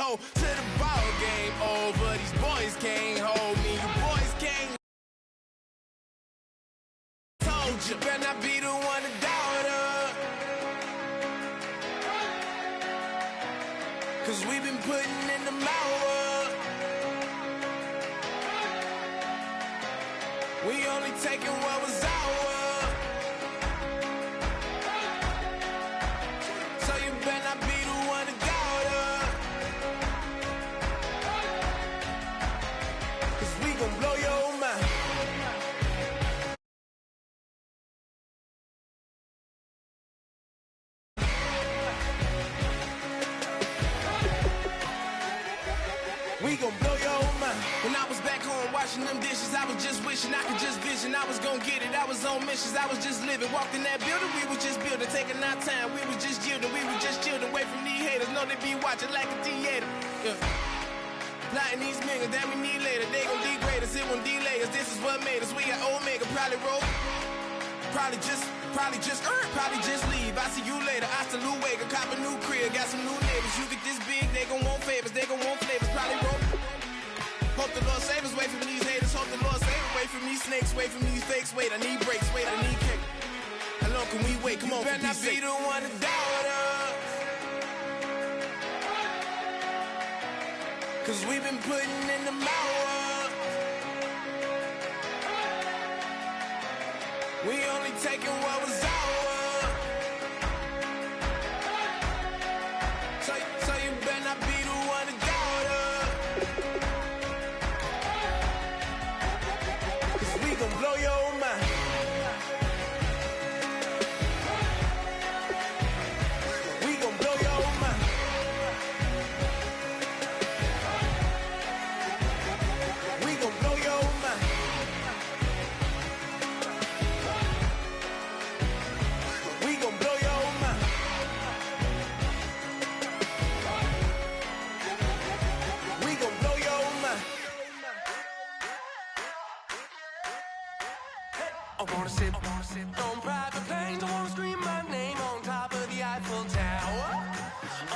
go to the ball game over. These boys can't hold me. You boys can't. Told you, better not be the one to doubt her. 'Cause we've been putting in the hour. We only taking what was ours. So you better not be the one to doubt her. 'Cause we gon' blow your mind. We gon' blow your mind. When I was back home washing them dishes, I was just wishing I could just vision. I was gon' get it. I was on missions. I was just living. Walked in that building, we was just building, taking our time. We was just yielding. We was just chilling away from these haters. Know they be watching like a theater. Yeah. Plotting these niggas that we need later. They gon' degrade us. It won't delay us. This is what made us. We got Omega. Probably roll. Probably just leave. I see you later. I salute Wake. Cop a new crib. Got some new neighbors. You get this big, they gon' want favors. They gon' want flavors. Probably roll. Hope the Lord save us. Wait from these haters. Hope the Lord save us. Wait from these snakes. Wait from these fakes. Wait, I need breaks. Wait, I need cake. How long can we wait? Come on, better not be the one to doubt her. 'Cause we've been putting in the hour. We only taking what was ours. So you better not be the one to doubt her. 'Cause we gon' blow your mind. We gon' blow your mind. We gon' blow your mind. We gon' blow your mind. We gon' blow your mind. I wanna sit on private planes. I wanna scream my name on top of the Eiffel Tower.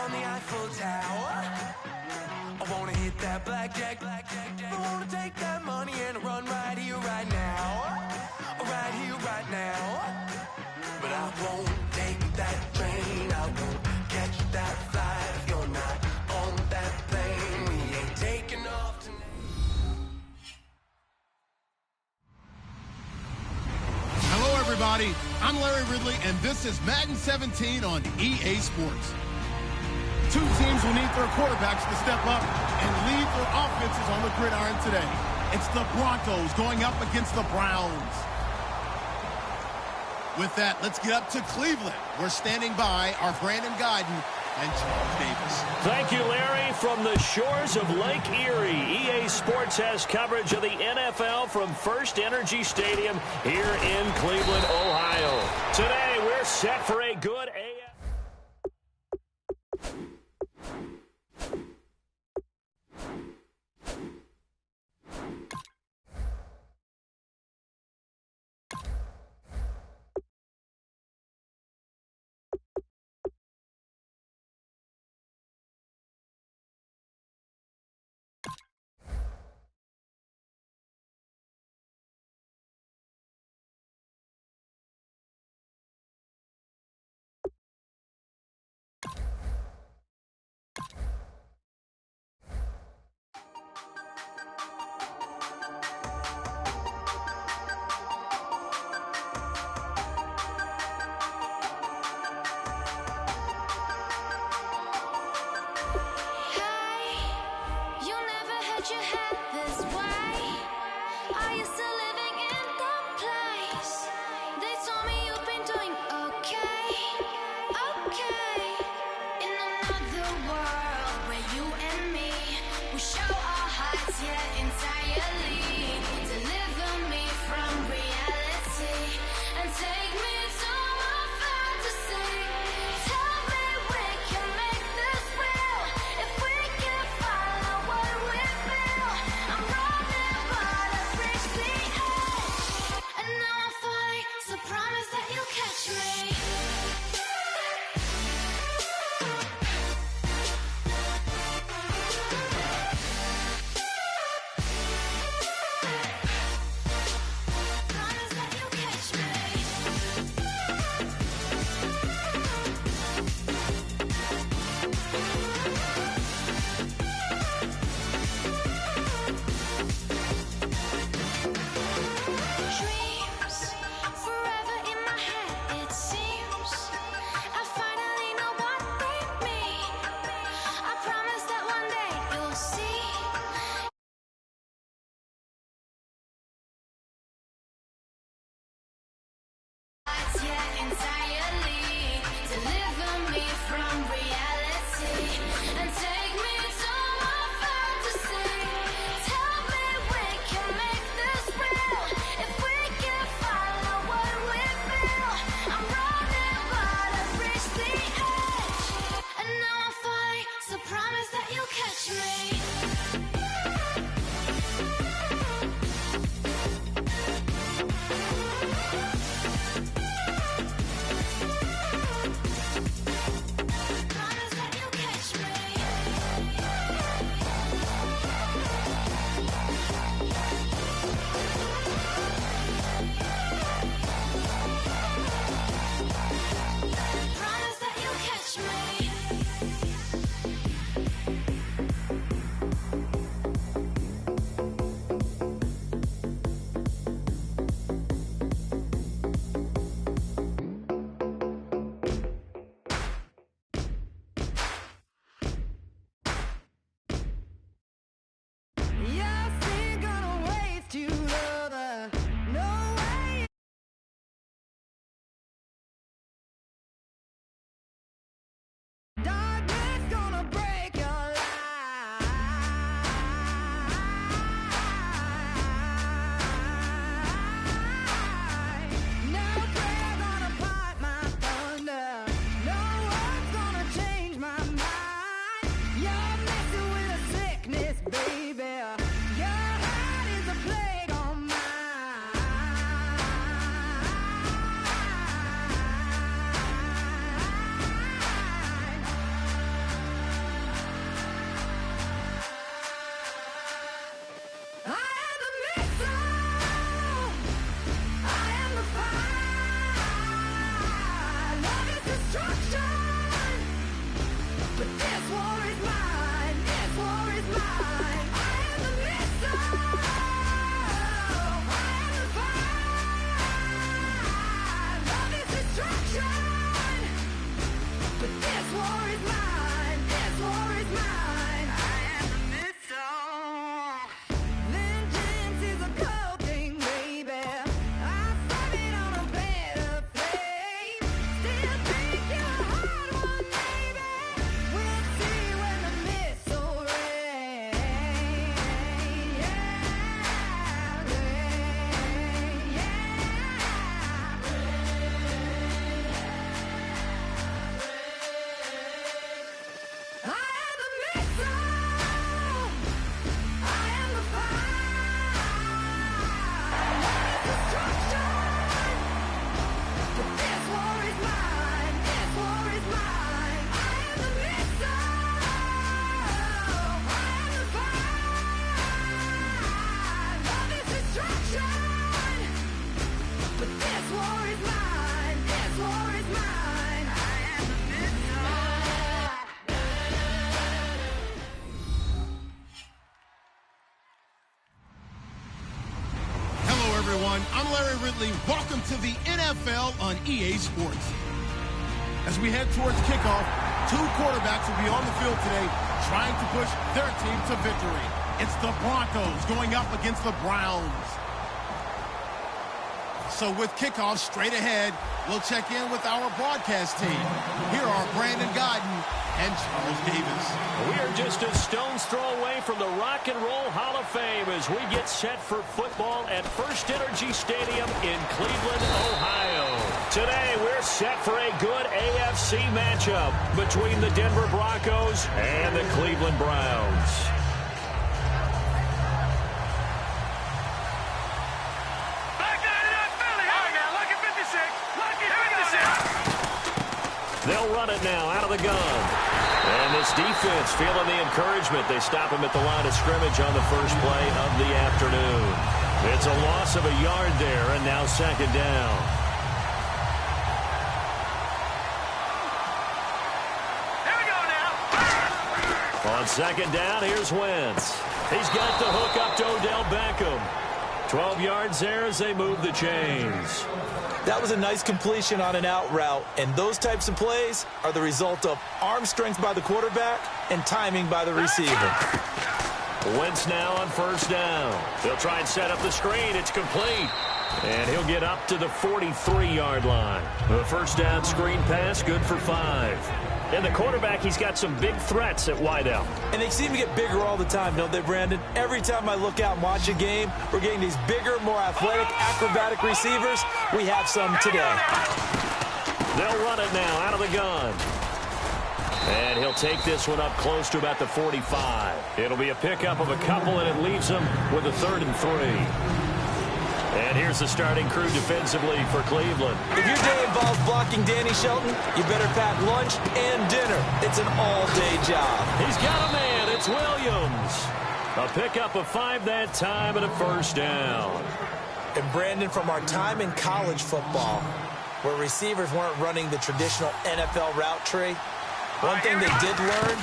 On the Eiffel Tower. I wanna hit that blackjack. I wanna take that money and run right here, right now. Right here, right now. But I won't take that train. I won't catch that flight if you're not on that plane. We ain't taking off tonight. Hello, everybody. I'm Larry Ridley, and this is Madden 17 on EA Sports. Two teams will need their quarterbacks to step up and lead their offenses on the gridiron today. It's the Broncos going up against the Browns. With that, let's get up to Cleveland. We're standing by our Brandon Guyton and Charles Davis. Thank you, Larry. From the shores of Lake Erie, EA Sports has coverage of the NFL from First Energy Stadium here in Cleveland, Ohio. Today, we're set for a good I'm Larry Ridley. Welcome to the NFL on EA Sports. As we head towards kickoff, two quarterbacks will be on the field today trying to push their team to victory. It's the Broncos going up against the Browns. So with kickoff straight ahead, we'll check in with our broadcast team. Here are Brandon Godden and Charles Davis. We are just a stone's throw away from the Rock and Roll Hall of Fame as we get set for football at First Energy Stadium in Cleveland, Ohio. Today, we're set for a good AFC matchup between the Denver Broncos and the Cleveland Browns. They'll run it now out of the gun. And this defense feeling the encouragement. They stop him at the line of scrimmage on the first play of the afternoon. It's a loss of a yard there, and now second down. Here we go now. On second down, here's Wentz. He's got the hook up to Odell Beckham. 12 yards there as they move the chains. That was a nice completion on an out route, and those types of plays are the result of arm strength by the quarterback and timing by the receiver. Wentz now on first down. They'll try and set up the screen. It's complete. And he'll get up to the 43-yard line. The first down screen pass, good for 5. And the quarterback, he's got some big threats at wideout. And they seem to get bigger all the time, don't they, Brandon? Every time I look out and watch a game, we're getting these bigger, more athletic, acrobatic receivers. We have some today. They'll run it now out of the gun. And he'll take this one up close to about the 45. It'll be a pickup of a couple, and it leaves him with a 3rd and 3. And here's the starting crew defensively for Cleveland. If your day involves blocking Danny Shelton, you better pack lunch and dinner. It's an all-day job. He's got a man. It's Williams. A pickup of 5 that time and a first down. And Brandon, from our time in college football, where receivers weren't running the traditional NFL route tree, one thing they did learn,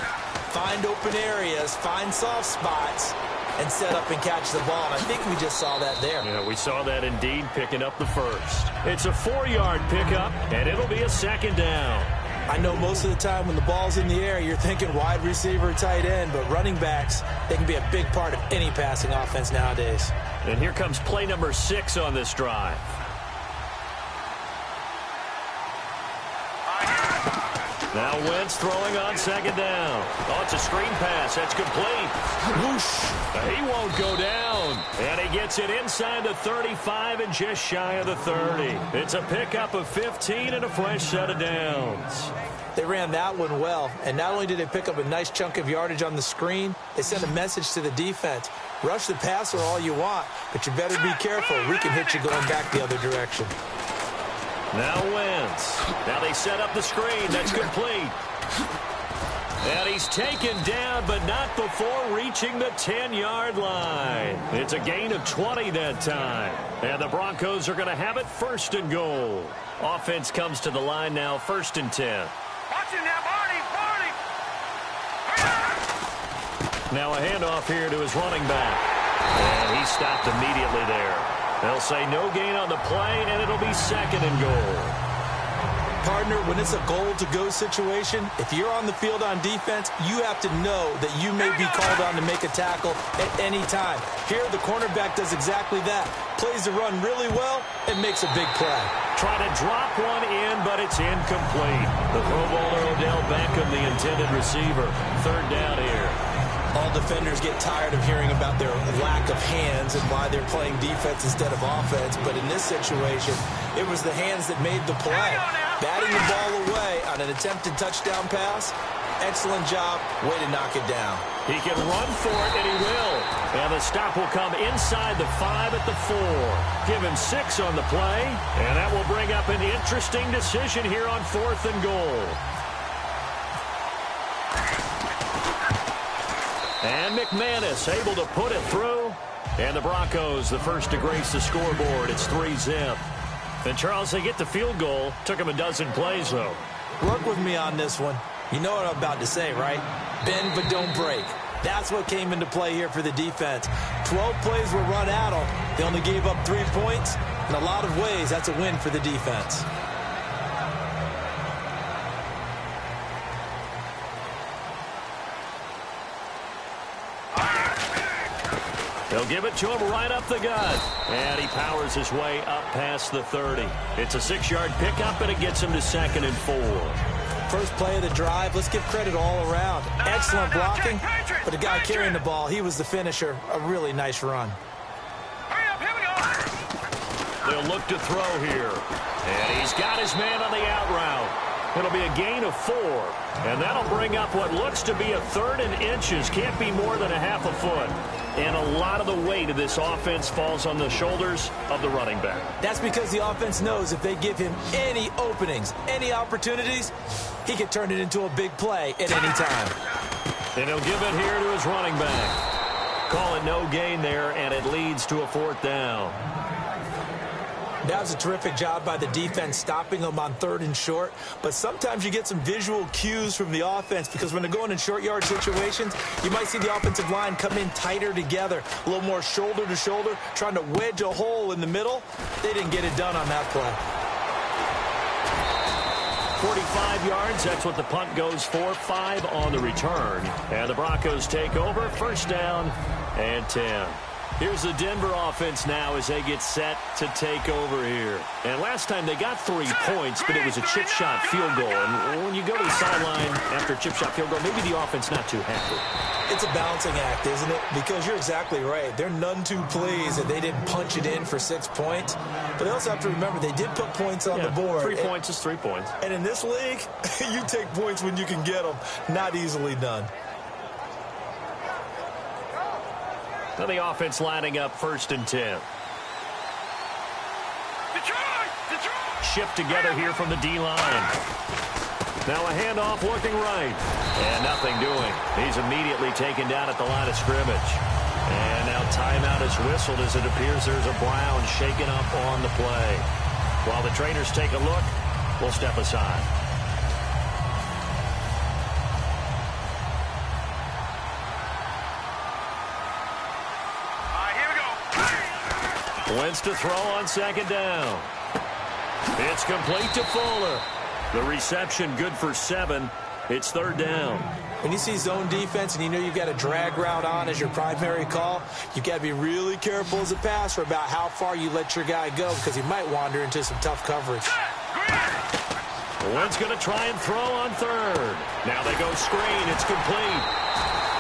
find open areas, find soft spots, and set up and catch the ball. And I think we just saw that there. Yeah, we saw that indeed, picking up the first. It's a 4-yard pickup, and it'll be a second down. I know most of the time when the ball's in the air, you're thinking wide receiver, tight end, but running backs, they can be a big part of any passing offense nowadays. And here comes play number 6 on this drive. Now Wentz throwing on second down. Oh, it's a screen pass. That's complete. Whoosh. He won't go down. And he gets it inside the 35 and just shy of the 30. It's a pickup of 15 and a fresh set of downs. They ran that one well, and not only did they pick up a nice chunk of yardage on the screen, they sent a message to the defense. Rush the passer all you want, but you better be careful. We can hit you going back the other direction. Now Wentz. Now they set up the screen. That's complete. And he's taken down, but not before reaching the 10-yard line. It's a gain of 20 that time. And the Broncos are going to have it 1st and goal. Offense comes to the line now, 1st and 10. Watch him now, Barney. Now a handoff here to his running back. And he stopped immediately there. They'll say no gain on the play, and it'll be 2nd and goal. Partner, when it's a goal-to-go situation, if you're on the field on defense, you have to know that you may be called on to make a tackle at any time. Here, the cornerback does exactly that. Plays the run really well and makes a big play. Try to drop one in, but it's incomplete. The Pro Bowler Odell Beckham, the intended receiver. 3rd down here. All defenders get tired of hearing about their lack of hands and why they're playing defense instead of offense. But in this situation, it was the hands that made the play. Batting the ball away on an attempted touchdown pass. Excellent job. Way to knock it down. He can run for it, and he will. And the stop will come inside the 5 at the 4. Give him 6 on the play. And that will bring up an interesting decision here on 4th and goal. And McManus able to put it through. And the Broncos, the first to grace the scoreboard. It's 3-zip. And, Charles, they get the field goal. Took him a dozen plays, though. Work with me on this one. You know what I'm about to say, right? Bend but don't break. That's what came into play here for the defense. 12 plays were run at them. They only gave up 3 points. In a lot of ways, that's a win for the defense. They'll give it to him right up the gut. And he powers his way up past the 30. It's a 6-yard pickup, and it gets him to 2nd and 4. First play of the drive, let's give credit all around. Excellent blocking, but the guy carrying the ball, he was the finisher. A really nice run. They'll look to throw here. And he's got his man on the out route. It'll be a gain of 4. And that'll bring up what looks to be a 3rd and inches. Can't be more than a half a foot. And a lot of the weight of this offense falls on the shoulders of the running back. That's because the offense knows if they give him any openings, any opportunities, he can turn it into a big play at any time. And he'll give it here to his running back. Call it no gain there, and it leads to a 4th down. That was a terrific job by the defense stopping them on 3rd and short. But sometimes you get some visual cues from the offense because when they're going in short yard situations, you might see the offensive line come in tighter together, a little more shoulder to shoulder, trying to wedge a hole in the middle. They didn't get it done on that play. 45 yards, that's what the punt goes for. 5 on the return. And the Broncos take over. 1st down and 10. Here's the Denver offense now as they get set to take over here. And last time they got 3 points, but it was a chip shot field goal. And when you go to the sideline after a chip shot field goal, maybe the offense not too happy. It's a balancing act, isn't it? Because you're exactly right. They're none too pleased that they didn't punch it in for 6 points. But they also have to remember they did put points on the board. 3 points is 3 points. And in this league, you take points when you can get them. Not easily done. Now the offense lining up 1st and 10. Detroit! Shift together here from the D-line. Now a handoff looking right. And nothing doing. He's immediately taken down at the line of scrimmage. And now timeout is whistled as it appears there's a Brown shaken up on the play. While the trainers take a look, we'll step aside. Wentz to throw on 2nd down. It's complete to Fuller. The reception good for 7. It's 3rd down. When you see zone defense and you know you've got a drag route on as your primary call, you've got to be really careful as a passer about how far you let your guy go because he might wander into some tough coverage. Wentz going to try and throw on 3rd. Now they go screen. It's complete.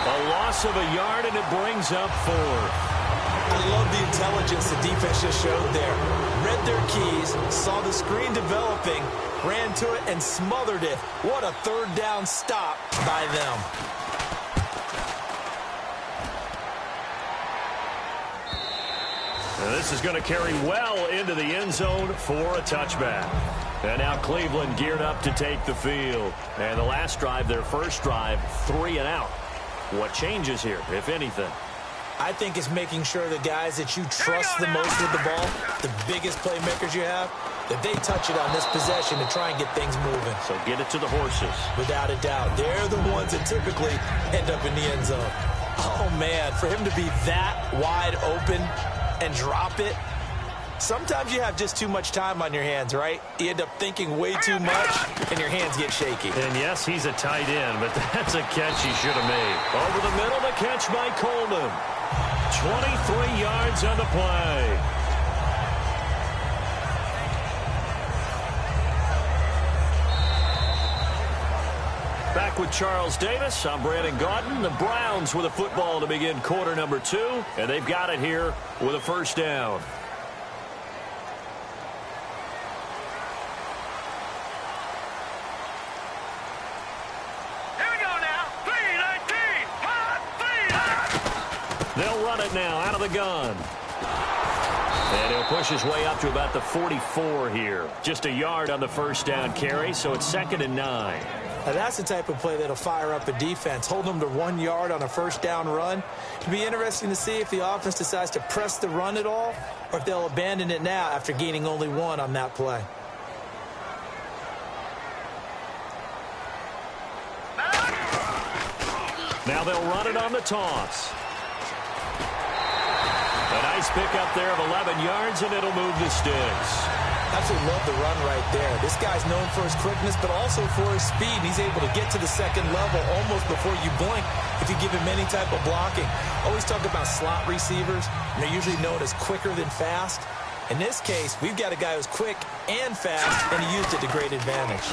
A loss of a yard, and it brings up 4th. I love the intelligence the defense just showed there. read their keys, saw the screen developing, ran to it, and smothered it. What a third down stop by them. And this is going to carry well into the end zone for a touchback. And now Cleveland geared up to take the field. And the last drive, their first drive, 3 and out. What changes here, if anything? I think it's making sure the guys that you trust the most with the ball, the biggest playmakers you have, that they touch it on this possession to try and get things moving. So get it to the horses. Without a doubt. They're the ones that typically end up in the end zone. Oh, man, for him to be that wide open and drop it. Sometimes you have just too much time on your hands, right? You end up thinking way too much, and your hands get shaky. And yes, he's a tight end, but that's a catch he should have made. Over the middle, the catch by Coleman. 23 yards on the play. Back with Charles Davis, I'm Brandon Gaudin. The Browns with a football to begin quarter number 2, and they've got it here with a first down. Here we go now. 3-19. Hot 3. They'll run it now out of the gun. And he'll push his way up to about the 44 here. Just a yard on the first down carry, so it's 2nd and 9. Now that's the type of play that'll fire up a defense. Hold them to 1 yard on a first down run. It'll be interesting to see if the offense decides to press the run at all, or if they'll abandon it now after gaining only 1 on that play. Now they'll run it on the toss. A nice pickup there of 11 yards, and it'll move the sticks. Absolutely love the run right there. This guy's known for his quickness, but also for his speed. He's able to get to the second level almost before you blink if you give him any type of blocking. Always talk about slot receivers, and they're usually known as quicker than fast. In this case, we've got a guy who's quick and fast, and he used it to great advantage.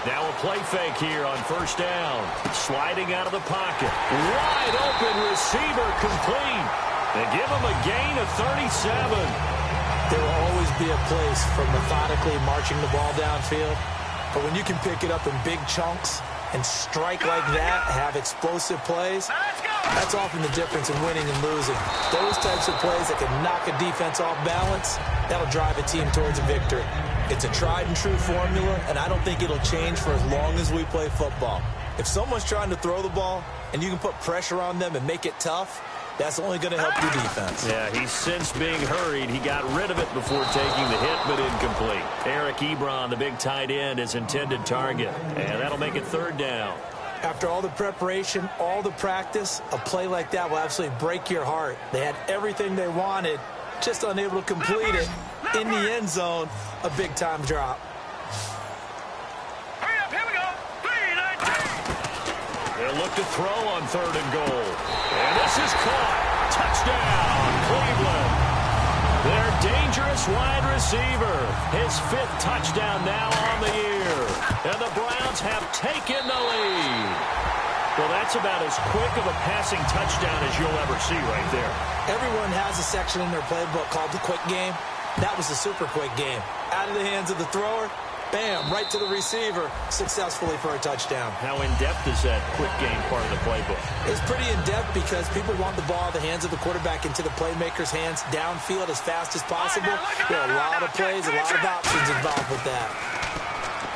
Now a play fake here on first down. Sliding out of the pocket. Wide open receiver complete. They give him a gain of 37. There will always be a place for methodically marching the ball downfield. But when you can pick it up in big chunks and strike like that, have explosive plays, that's often the difference in winning and losing. Those types of plays that can knock a defense off balance, that'll drive a team towards a victory. It's a tried and true formula, and I don't think it'll change for as long as we play football. If someone's trying to throw the ball and you can put pressure on them and make it tough, that's only going to help your defense. Yeah, he's since being hurried. He got rid of it before taking the hit, but incomplete. Eric Ebron, the big tight end, is intended target, and that'll make it 3rd down. After all the preparation, all the practice, a play like that will absolutely break your heart. They had everything they wanted, just unable to complete it. In the end zone, a big-time drop. Hurry up, here we go. 3-19. They'll look to throw on 3rd and goal. And this is caught. Touchdown, Cleveland. Their dangerous wide receiver. His 5th touchdown now on the year. And the Browns have taken the lead. Well, that's about as quick of a passing touchdown as you'll ever see right there. Everyone has a section in their playbook called the quick game. That was a super quick game. Out of the hands of the thrower, bam, right to the receiver, successfully for a touchdown. How in-depth is that quick game part of the playbook? It's pretty in-depth because people want the ball in the hands of the quarterback into the playmaker's hands downfield as fast as possible. There are a lot of plays, a lot of options involved with that.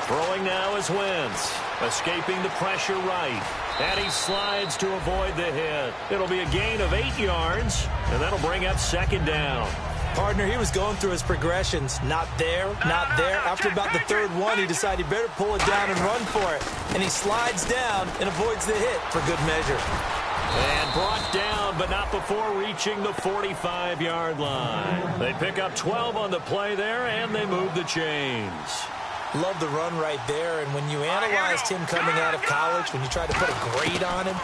Throwing now is Wentz, escaping the pressure right. And he slides to avoid the hit. It'll be a gain of 8 yards, and that'll bring up 2nd down. Partner, he was going through his progressions. Not there, not there. After about the 3rd one, he decided he better pull it down and run for it. And he slides down and avoids the hit for good measure. And brought down, but not before reaching the 45-yard line. They pick up 12 on the play there, and they move the chains. Love the run right there. And when you analyzed him coming out of college, when you tried to put a grade on him,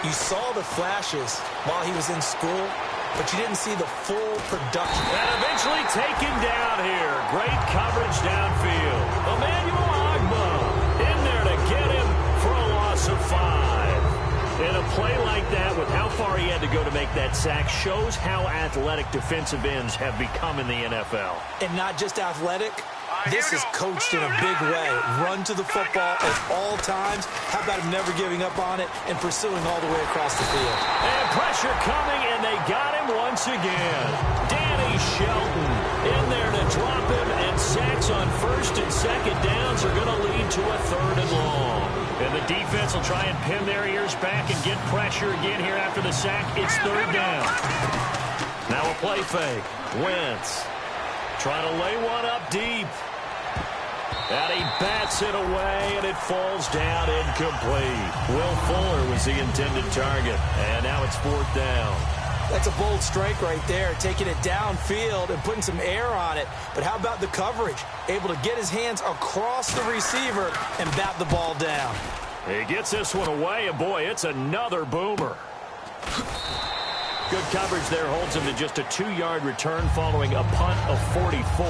you saw the flashes while he was in school, but you didn't see the full production. And eventually taken down here. Great coverage downfield. Emmanuel Ogbah in there to get him for a loss of 5. And a play like that, with how far he had to go to make that sack, shows how athletic defensive ends have become in the NFL. And not just athletic. This is coached in a big way. Run to the football at all times. How about him never giving up on it and pursuing all the way across the field? And pressure coming, and they got him once again. Danny Shelton in there to drop him, and sacks on first and second downs are going to lead to a third and long. And the defense will try and pin their ears back and get pressure again here after the sack. It's third down. Now a play fake. Wentz trying to lay one up deep. And he bats it away, and it falls down incomplete. Will Fuller was the intended target, and now it's fourth down. That's a bold strike right there, taking it downfield and putting some air on it. But how about the coverage? Able to get his hands across the receiver and bat the ball down. He gets this one away, and boy, it's another boomer. Good coverage there holds him to just a 2-yard return following a punt of 44.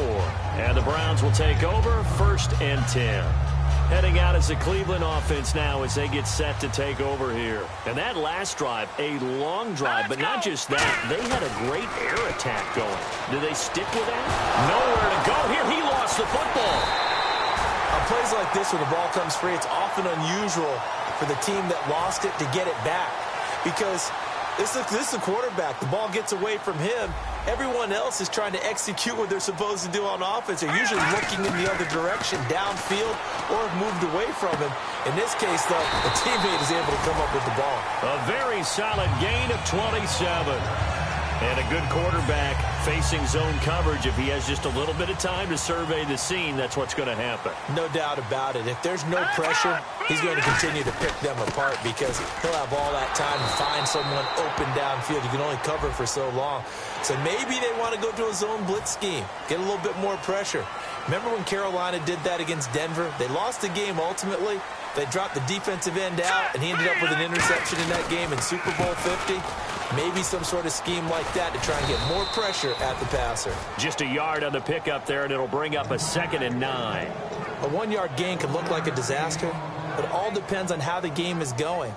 And the Browns will take over, 1st and 10. Heading out is the Cleveland offense now as they get set to take over here. And that last drive, a long drive, but not just that. They had a great air attack going. Do they stick with that? Nowhere to go here. He lost the football. On plays like this where the ball comes free, it's often unusual for the team that lost it to get it back. Because this is the quarterback. The ball gets away from him. Everyone else is trying to execute what they're supposed to do on offense. They're usually looking in the other direction, downfield, or have moved away from him. In this case, though, the teammate is able to come up with the ball. A very solid gain of 27. And a good quarterback facing zone coverage. If he has just a little bit of time to survey the scene, that's what's going to happen. No doubt about it. If there's no pressure, he's going to continue to pick them apart because he'll have all that time to find someone open downfield. You can only cover for so long. So maybe they want to go to a zone blitz scheme, get a little bit more pressure. Remember when Carolina did that against Denver? They lost the game ultimately. They dropped the defensive end out, and he ended up with an interception in that game in Super Bowl 50. Maybe some sort of scheme like that to try and get more pressure at the passer. Just a yard on the pickup there, and it'll bring up a 2nd and 9. A 1-yard gain could look like a disaster, but it all depends on how the game is going.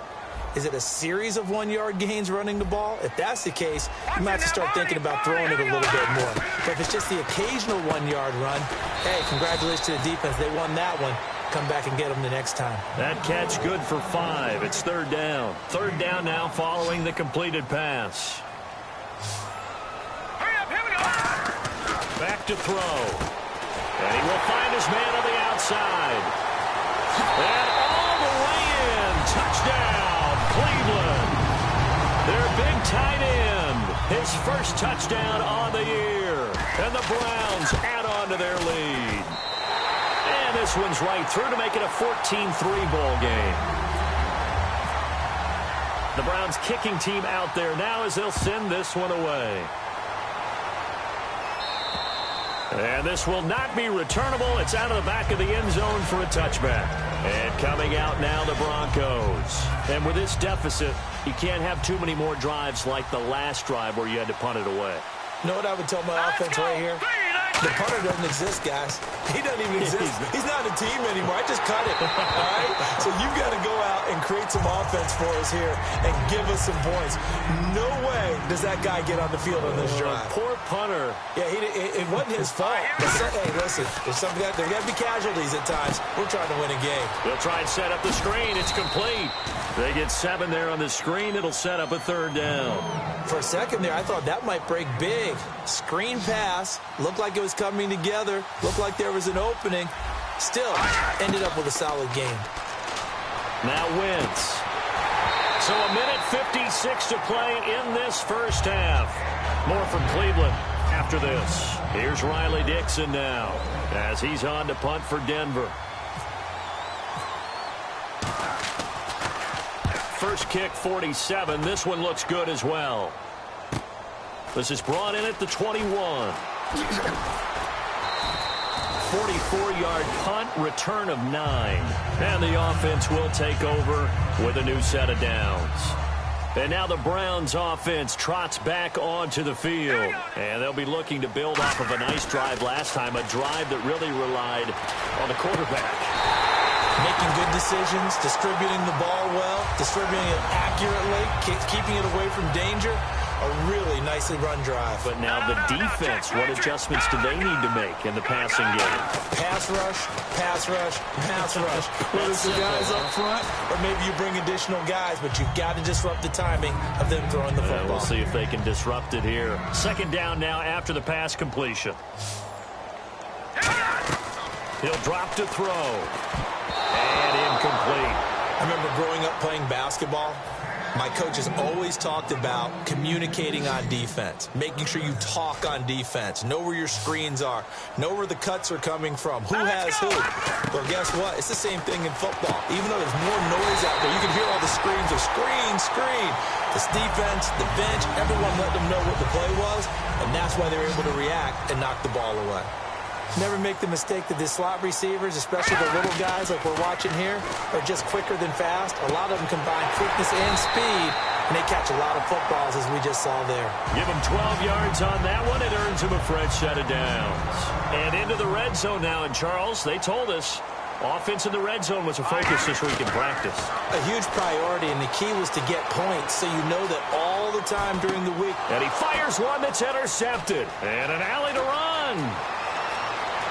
Is it a series of 1-yard gains running the ball? If that's the case, you might have to start thinking about throwing it a little bit more. But if it's just the occasional 1-yard run, hey, congratulations to the defense. They won that one. Come back and get them the next time. That catch good for 5. It's third down. Third down now following the completed pass. Hurry up, here we go. Back to throw. And he will find his man on the outside. And all the way in. Touchdown, Cleveland. Their big tight end. His first touchdown on the year. And the Browns add on to their lead. And this one's right through to make it a 14-3 ball game. The Browns kicking team out there now as they'll send this one away. And this will not be returnable. It's out of the back of the end zone for a touchback. And coming out now, the Broncos. And with this deficit, you can't have too many more drives like the last drive where you had to punt it away. You know what I would tell my offense right here? The punter doesn't exist, guys. He doesn't even exist. He's not a team anymore. I just cut it. All right? So you've got to go out and create some offense for us here and give us some points. No way does that guy get on the field on this drive. Poor punter. Yeah, it wasn't his fault. Hey, listen, there's got to be casualties at times. We're trying to win a game. They'll try and set up the screen. It's complete. They get 7 there on the screen. It'll set up a third down. For a second there, I thought that might break big. Screen pass. Looked like it was coming together. Looked like there was an opening. Still, ended up with a solid game. Now Wentz. So a minute 56 to play in this first half. More from Cleveland after this. Here's Riley Dixon now as he's on to punt for Denver. First kick, 47. This one looks good as well. This is brought in at the 21. 44-yard punt, return of 9. And the offense will take over with a new set of downs. And now the Browns offense trots back onto the field. And they'll be looking to build off of a nice drive last time, a drive that really relied on the quarterback. Making good decisions, distributing the ball well, distributing it accurately, keeping it away from danger. A really nicely run drive. But now the defense, what adjustments do they need to make in the passing game? Pass rush, pass rush, pass rush. Whether it's the guys up front or maybe you bring additional guys, but you've got to disrupt the timing of them throwing the football. We'll see if they can disrupt it here. Second down now after the pass completion. He'll drop to throw. And incomplete. I remember growing up playing basketball. My coaches always talked about communicating on defense, making sure you talk on defense, know where your screens are, know where the cuts are coming from, who has who. Well, guess what? It's the same thing in football. Even though there's more noise out there, you can hear all the screams of screen, screen. This defense, the bench, everyone let them know what the play was, and that's why they were able to react and knock the ball away. Never make the mistake that the slot receivers, especially the little guys like we're watching here, are just quicker than fast. A lot of them combine quickness and speed, and they catch a lot of footballs, as we just saw there. Give them 12 yards on that one. It earns them a fresh set of downs. And into the red zone now. And, Charles, they told us offense in the red zone was a focus this week in practice. A huge priority, and the key was to get points so you know that all the time during the week. And he fires one that's intercepted. And an alley to run.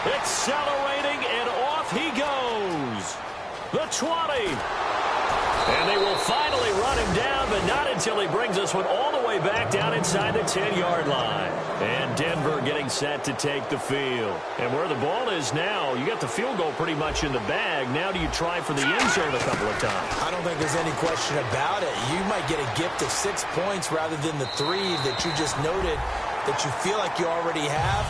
Accelerating, and off he goes. The 20. And they will finally run him down, but not until he brings this one all the way back down inside the 10-yard line. And Denver getting set to take the field. And where the ball is now, you got the field goal pretty much in the bag. Now do you try for the end zone a couple of times? I don't think there's any question about it. You might get a gift of 6 points rather than the 3 that you just noted that you feel like you already have.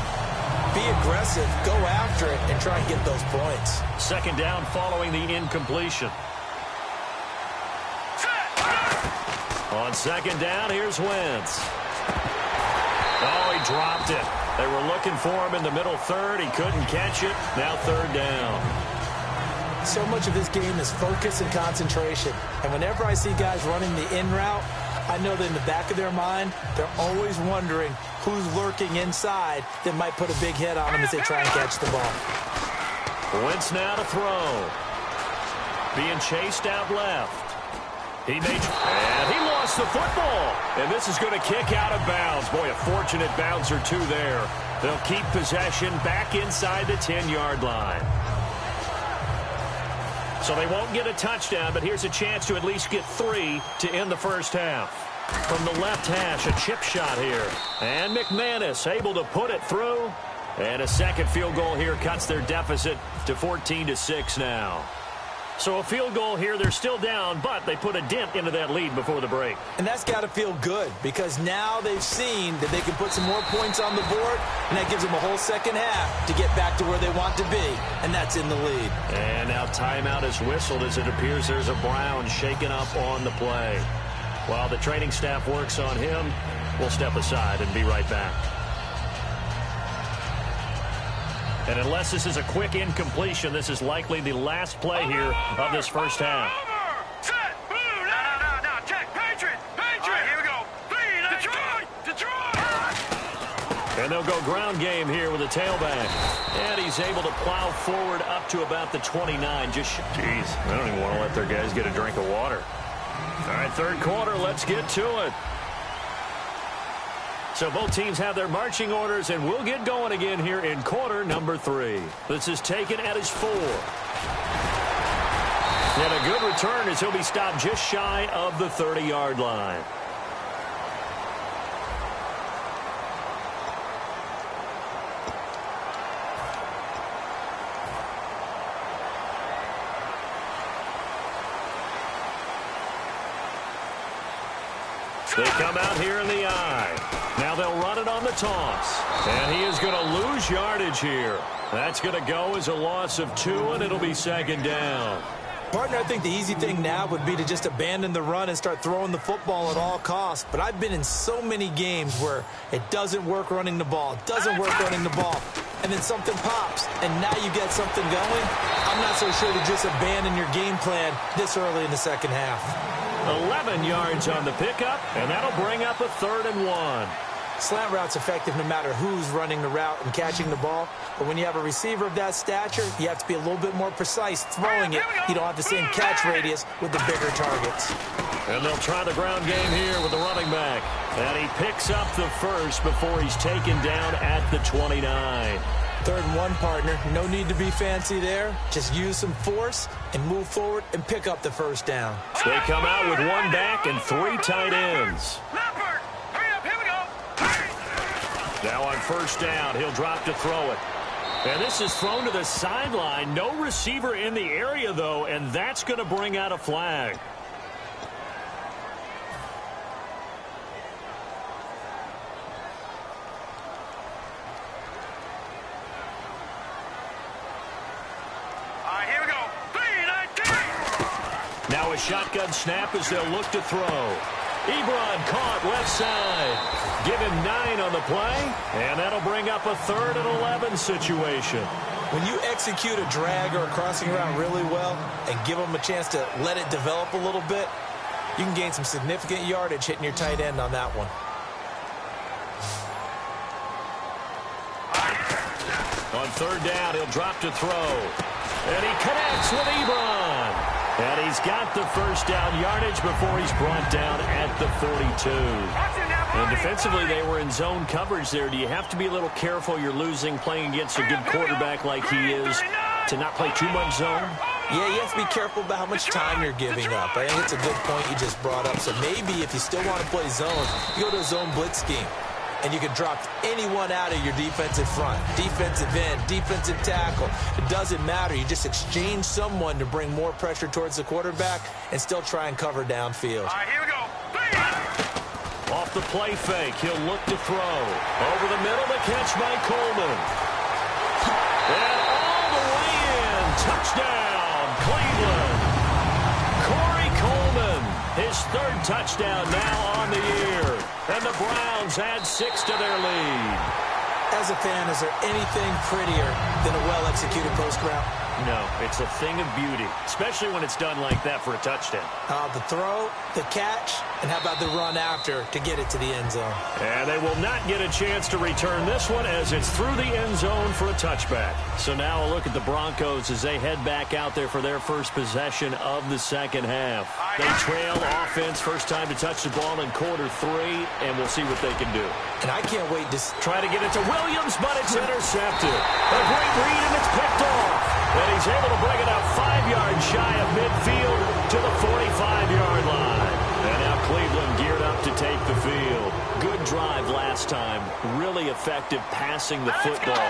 Be aggressive, go after it, and try and get those points. Second down following the incompletion. On second down, here's Wentz. Oh, he dropped it. They were looking for him in the middle third. He couldn't catch it. Now third down. So much of this game is focus and concentration. And whenever I see guys running the in route, I know that in the back of their mind, they're always wondering who's lurking inside that might put a big hit on them as they try and catch the ball. Wentz now to throw. Being chased out left. And he lost the football. And this is going to kick out of bounds. Boy, a fortunate bounce or two there. They'll keep possession back inside the 10-yard line. So they won't get a touchdown, but here's a chance to at least get 3 to end the first half. From the left hash, a chip shot here. And McManus able to put it through. And a second field goal here cuts their deficit to 14-6 now. So a field goal here, they're still down, but they put a dent into that lead before the break. And that's got to feel good because now they've seen that they can put some more points on the board, and that gives them a whole second half to get back to where they want to be, and that's in the lead. And now timeout is whistled as it appears there's a Brown shaken up on the play. While the training staff works on him, we'll step aside and be right back. And unless this is a quick incompletion, this is likely the last play here of this first half. Set, move, now, check, Patriot, right, here we go. Detroit. And they'll go ground game here with a tailback. And he's able to plow forward up to about the 29. Jeez, I don't even want to let their guys get a drink of water. All right, third quarter, let's get to it. So both teams have their marching orders, and we'll get going again here in quarter number 3. This is taken at his 4. And a good return as he'll be stopped just shy of the 30-yard line. They come out here in the eye. Now they'll run it on the toss. And he is going to lose yardage here. That's going to go as a loss of 2, and it'll be second down. Partner, I think the easy thing now would be to just abandon the run and start throwing the football at all costs. But I've been in so many games where it doesn't work running the ball, and then something pops, and now you get something going. I'm not so sure to just abandon your game plan this early in the second half. 11 yards on the pickup, and that'll bring up a 3rd and 1. Slant route's effective no matter who's running the route and catching the ball. But when you have a receiver of that stature, you have to be a little bit more precise throwing it. You don't have the same catch radius with the bigger targets. And they'll try the ground game here with the running back. And he picks up the first before he's taken down at the 29. 3rd and 1, partner. No need to be fancy there. Just use some force and move forward and pick up the first down. They come out with 1 back and 3 tight ends. Now on 1st down, he'll drop to throw it. And this is thrown to the sideline. No receiver in the area, though, and that's going to bring out a flag. Now a shotgun snap as they'll look to throw. Ebron caught left side. Give him 9 on the play, and that'll bring up a 3rd and 11 situation. When you execute a drag or a crossing route really well and give them a chance to let it develop a little bit, you can gain some significant yardage hitting your tight end on that one. On 3rd down, he'll drop to throw. And he connects with Ebron. And he's got the first down yardage before he's brought down at the 42. And defensively, they were in zone coverage there. Do you have to be a little careful? You're losing playing against a good quarterback like he is to not play too much zone? Yeah, you have to be careful about how much time you're giving up. I think it's a good point you just brought up. So maybe if you still want to play zone, you go to a zone blitz scheme. And you can drop anyone out of your defensive front, defensive end, defensive tackle. It doesn't matter. You just exchange someone to bring more pressure towards the quarterback and still try and cover downfield. All right, here we go. Off the play fake, he'll look to throw. Over the middle, the catch by Coleman. And all the way in. Touchdown, Cleveland. Corey Coleman, his 3rd touchdown now on the year. And the Browns add 6 to their lead. As a fan, is there anything prettier than a well-executed post route? No, it's a thing of beauty, especially when it's done like that for a touchdown. The throw, the catch, and how about the run after to get it to the end zone? And they will not get a chance to return this one as it's through the end zone for a touchback. So now a look at the Broncos as they head back out there for their first possession of the 2nd half. They trail offense, first time to touch the ball in quarter 3, and we'll see what they can do. And I can't wait to try to get it to Williams, but it's intercepted. A great read, and it's picked off. And he's able to bring it up 5 yards shy of midfield to the 45-yard line. And now Cleveland geared up to take the field. Good drive last time. Really effective passing the football.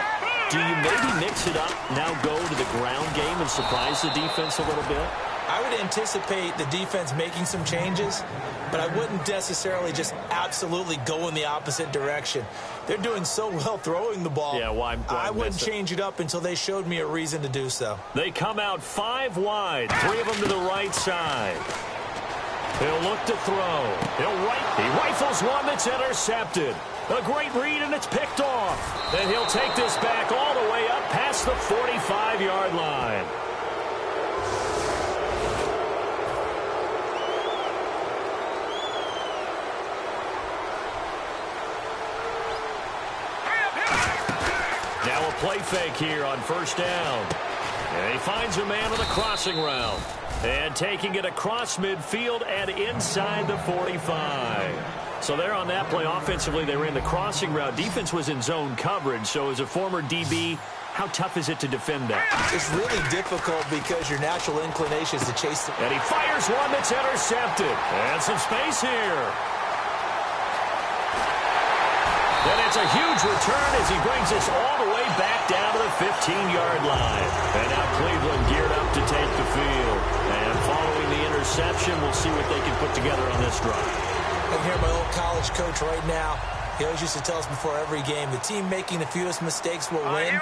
Do you maybe mix it up, now go to the ground game and surprise the defense a little bit? I would anticipate the defense making some changes, but I wouldn't necessarily just absolutely go in the opposite direction. They're doing so well throwing the ball. Yeah, why I wouldn't change it up until they showed me a reason to do so. They come out 5 wide, 3 of them to the right side. He'll look to throw. He rifles one that's intercepted. A great read, and it's picked off. And he'll take this back all the way up past the 45-yard line. Now a play fake here on 1st down. And he finds a man on the crossing route. And taking it across midfield and inside the 45. So there on that play, offensively, they ran the crossing route. Defense was in zone coverage. So as a former DB, how tough is it to defend that? It's really difficult because your natural inclination is to chase it. And he fires one that's intercepted. And some space here. And it's a huge return as he brings us all the way back down to the 15-yard line. And now Cleveland geared up to take the field. And following the interception, we'll see what they can put together on this drive. I can hear my old college coach right now. He always used to tell us before every game, the team making the fewest mistakes will win.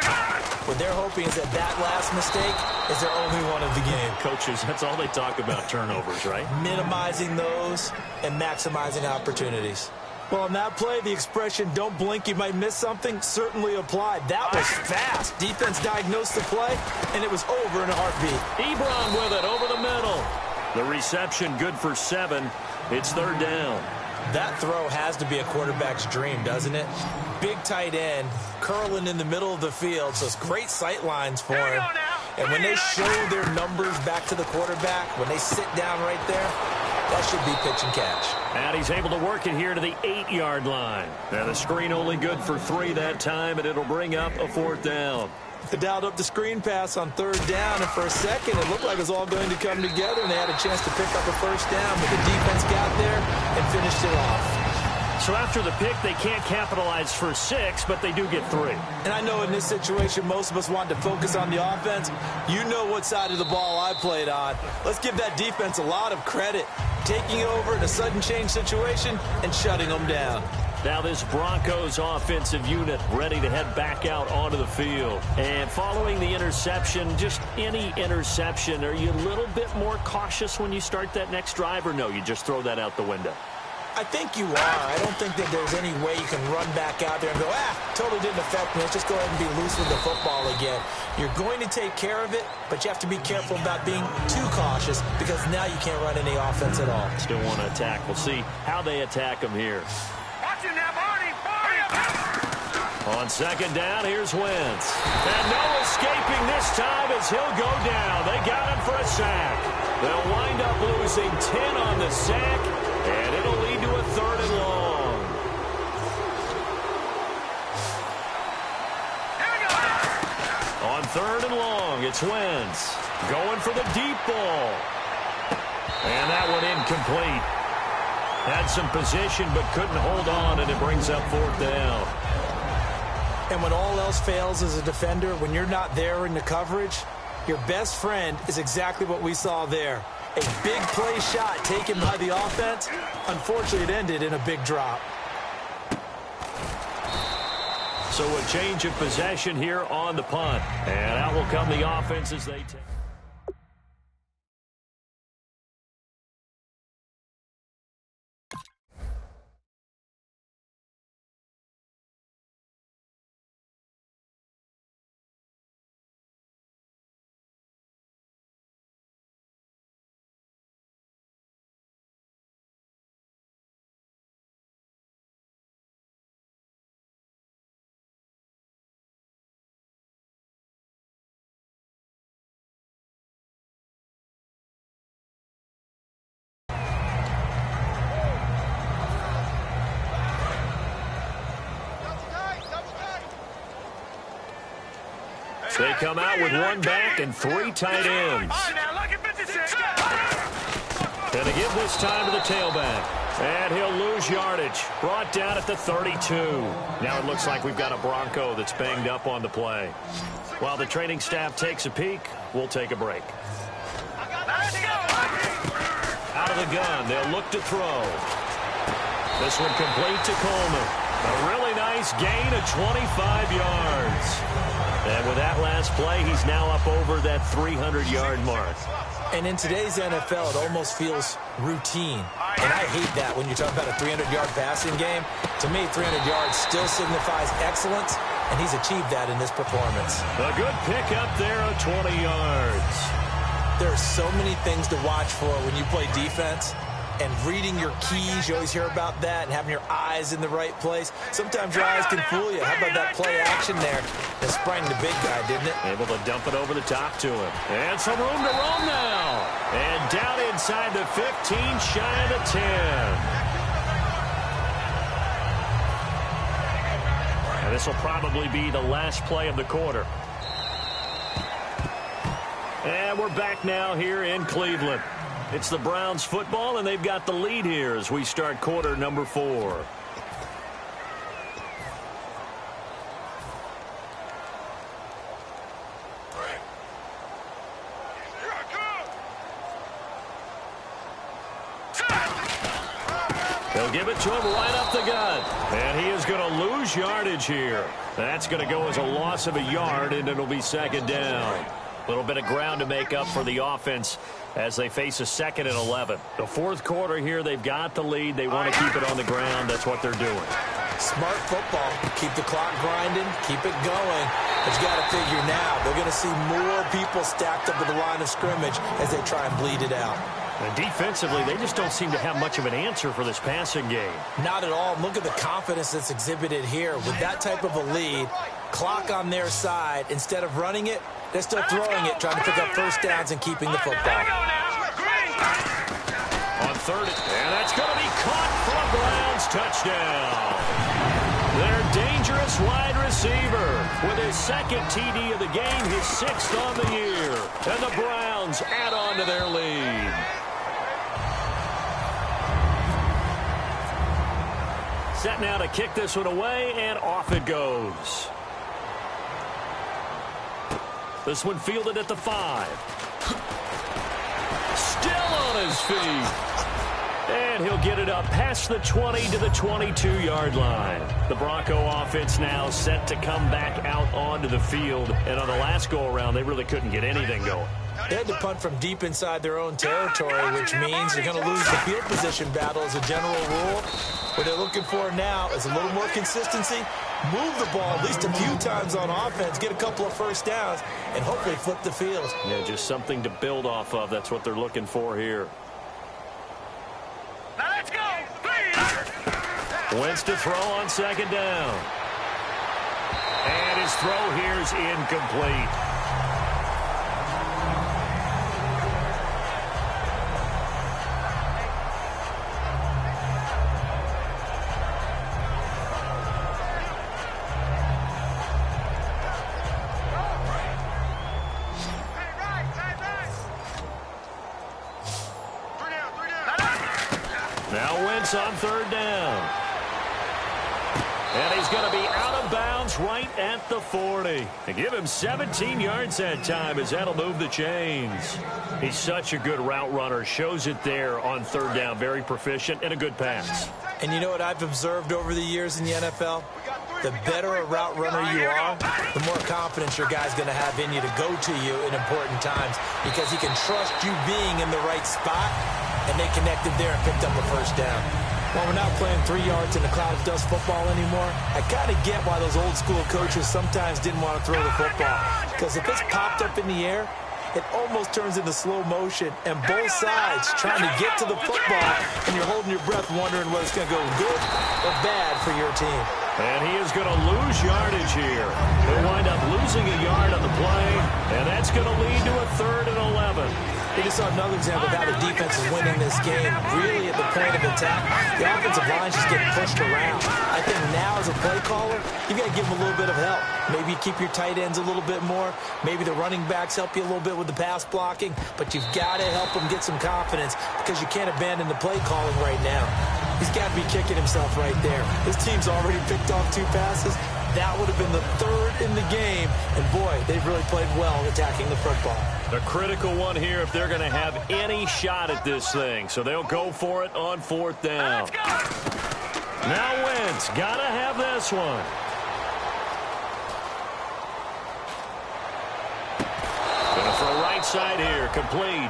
What they're hoping is that that last mistake is their only one of the game. Coaches, that's all they talk about, turnovers, right? Minimizing those and maximizing opportunities. Well, on that play, the expression, don't blink, you might miss something, certainly applied. That was fast. Defense diagnosed the play, and it was over in a heartbeat. Ebron with it over the middle. The reception good for 7. It's 3rd down. That throw has to be a quarterback's dream, doesn't it? Big tight end, curling in the middle of the field, so it's great sight lines for him. And when they show their numbers back to the quarterback, when they sit down right there, that should be pitch and catch. And he's able to work it here to the 8-yard line. And the screen only good for 3 that time, and it'll bring up a 4th down. They dialed up the screen pass on 3rd down, and for a second, it looked like it was all going to come together, and they had a chance to pick up a 1st down, but the defense got there and finished it off. So after the pick, they can't capitalize for 6, but they do get 3. And I know in this situation, most of us want to focus on the offense. You know what side of the ball I played on. Let's give that defense a lot of credit, taking over in a sudden change situation and shutting them down. Now this Broncos offensive unit ready to head back out onto the field. And following the interception, just any interception, are you a little bit more cautious when you start that next drive, or no, you just throw that out the window? I think you are. I don't think that there's any way you can run back out there and go, totally didn't affect me. Let's just go ahead and be loose with the football again. You're going to take care of it, but you have to be careful about being too cautious because now you can't run any offense at all. Still want to attack. We'll see how they attack them here. Watch it now, Barney. On 2nd down, here's Wentz. And no escaping this time as he'll go down. They got him for a sack. They'll wind up losing 10 on the sack, and it'll lead to a 3rd and long. On 3rd and long, it's Wentz going for the deep ball. And that one incomplete. Had some position but couldn't hold on, and it brings up 4th down. And when all else fails as a defender, when you're not there in the coverage, your best friend is exactly what we saw there. A big play shot taken by the offense. Unfortunately, it ended in a big drop. So a change of possession here on the punt. And out will come the offense as they take. They come out with 1 back and 3 tight ends. Gonna give this time to the tailback. And he'll lose yardage. Brought down at the 32. Now it looks like we've got a Bronco that's banged up on the play. While the training staff takes a peek, we'll take a break. Out of the gun, they'll look to throw. This one complete to Coleman. A really nice gain of 25 yards. And with that last play, he's now up over that 300-yard mark. And in today's NFL, it almost feels routine. And I hate that when you talk about a 300-yard passing game. To me, 300 yards still signifies excellence, and he's achieved that in this performance. A good pick up there of 20 yards. There are so many things to watch for when you play defense. And reading your keys, you always hear about that, and having your eyes in the right place. Sometimes your eyes can fool you. How about that play action there? It sprang the big guy, didn't it? Able to dump it over the top to him. And some room to roam now. And down inside the 15, shy of the 10. And this will probably be the last play of the quarter. And we're back now here in Cleveland. It's the Browns football, and they've got the lead here as we start quarter number 4. They'll give it to him right up the gut. And he is going to lose yardage here. That's going to go as a loss of a yard, and it'll be 2nd down. A little bit of ground to make up for the offense as they face a 2nd and 11. The 4th quarter here, they've got the lead. They want to keep it on the ground. That's what they're doing. Smart football. Keep the clock grinding. Keep it going. But you got to figure now, they're going to see more people stacked up at the line of scrimmage as they try and bleed it out. And defensively, they just don't seem to have much of an answer for this passing game. Not at all. Look at the confidence that's exhibited here. With that type of a lead, clock on their side, instead of running it, they're still throwing it, trying to pick up first downs and keeping the football. On third, and that's going to be caught for a Browns touchdown. Their dangerous wide receiver with his second TD of the game, his 6th on the year. And the Browns add on to their lead. Set now to kick this one away, and off it goes. This one fielded at the 5. Still on his feet. And he'll get it up past the 20 to the 22-yard line. The Bronco offense now set to come back out onto the field. And on the last go-around, they really couldn't get anything going. They had to punt from deep inside their own territory, which means you're going to lose the field position battle as a general rule. What they're looking for now is a little more consistency, move the ball at least a few times on offense, get a couple of first downs, and hopefully flip the field. Yeah, just something to build off of. That's what they're looking for here. Now let's go. Wentz to throw on second down. And his throw here is incomplete. On third down. And he's going to be out of bounds right at the 40. And give him 17 yards that time as that'll move the chains. He's such a good route runner. Shows it there on third down. Very proficient and a good pass. And you know what I've observed over the years in the NFL? The better a route runner you are, the more confidence your guy's going to have in you to go to you in important times because he can trust you being in the right spot. And they connected there and picked up a first down. While we're not playing 3 yards in a cloud of dust football anymore, I kind of get why those old school coaches sometimes didn't want to throw the football. Because if it's popped up in the air, it almost turns into slow motion. And both sides trying to get to the football, and you're holding your breath wondering whether it's going to go good or bad for your team. And he is going to lose yardage here. He'll wind up losing a yard on the play, and that's going to lead to a 3rd and 11. We just saw another example of how the defense is winning this game. Really at the point of attack, the offensive line's just getting pushed around. I think now as a play caller, you've got to give them a little bit of help. Maybe keep your tight ends a little bit more. Maybe the running backs help you a little bit with the pass blocking. But you've got to help them get some confidence because you can't abandon the play calling right now. He's got to be kicking himself right there. His team's already picked off 2 passes. That would have been the 3rd in the game. And, boy, they've really played well attacking the football. A critical one here if they're going to have any shot at this thing. So they'll go for it on 4th down. Now Wentz got to have this one. Going to throw right side here. Complete.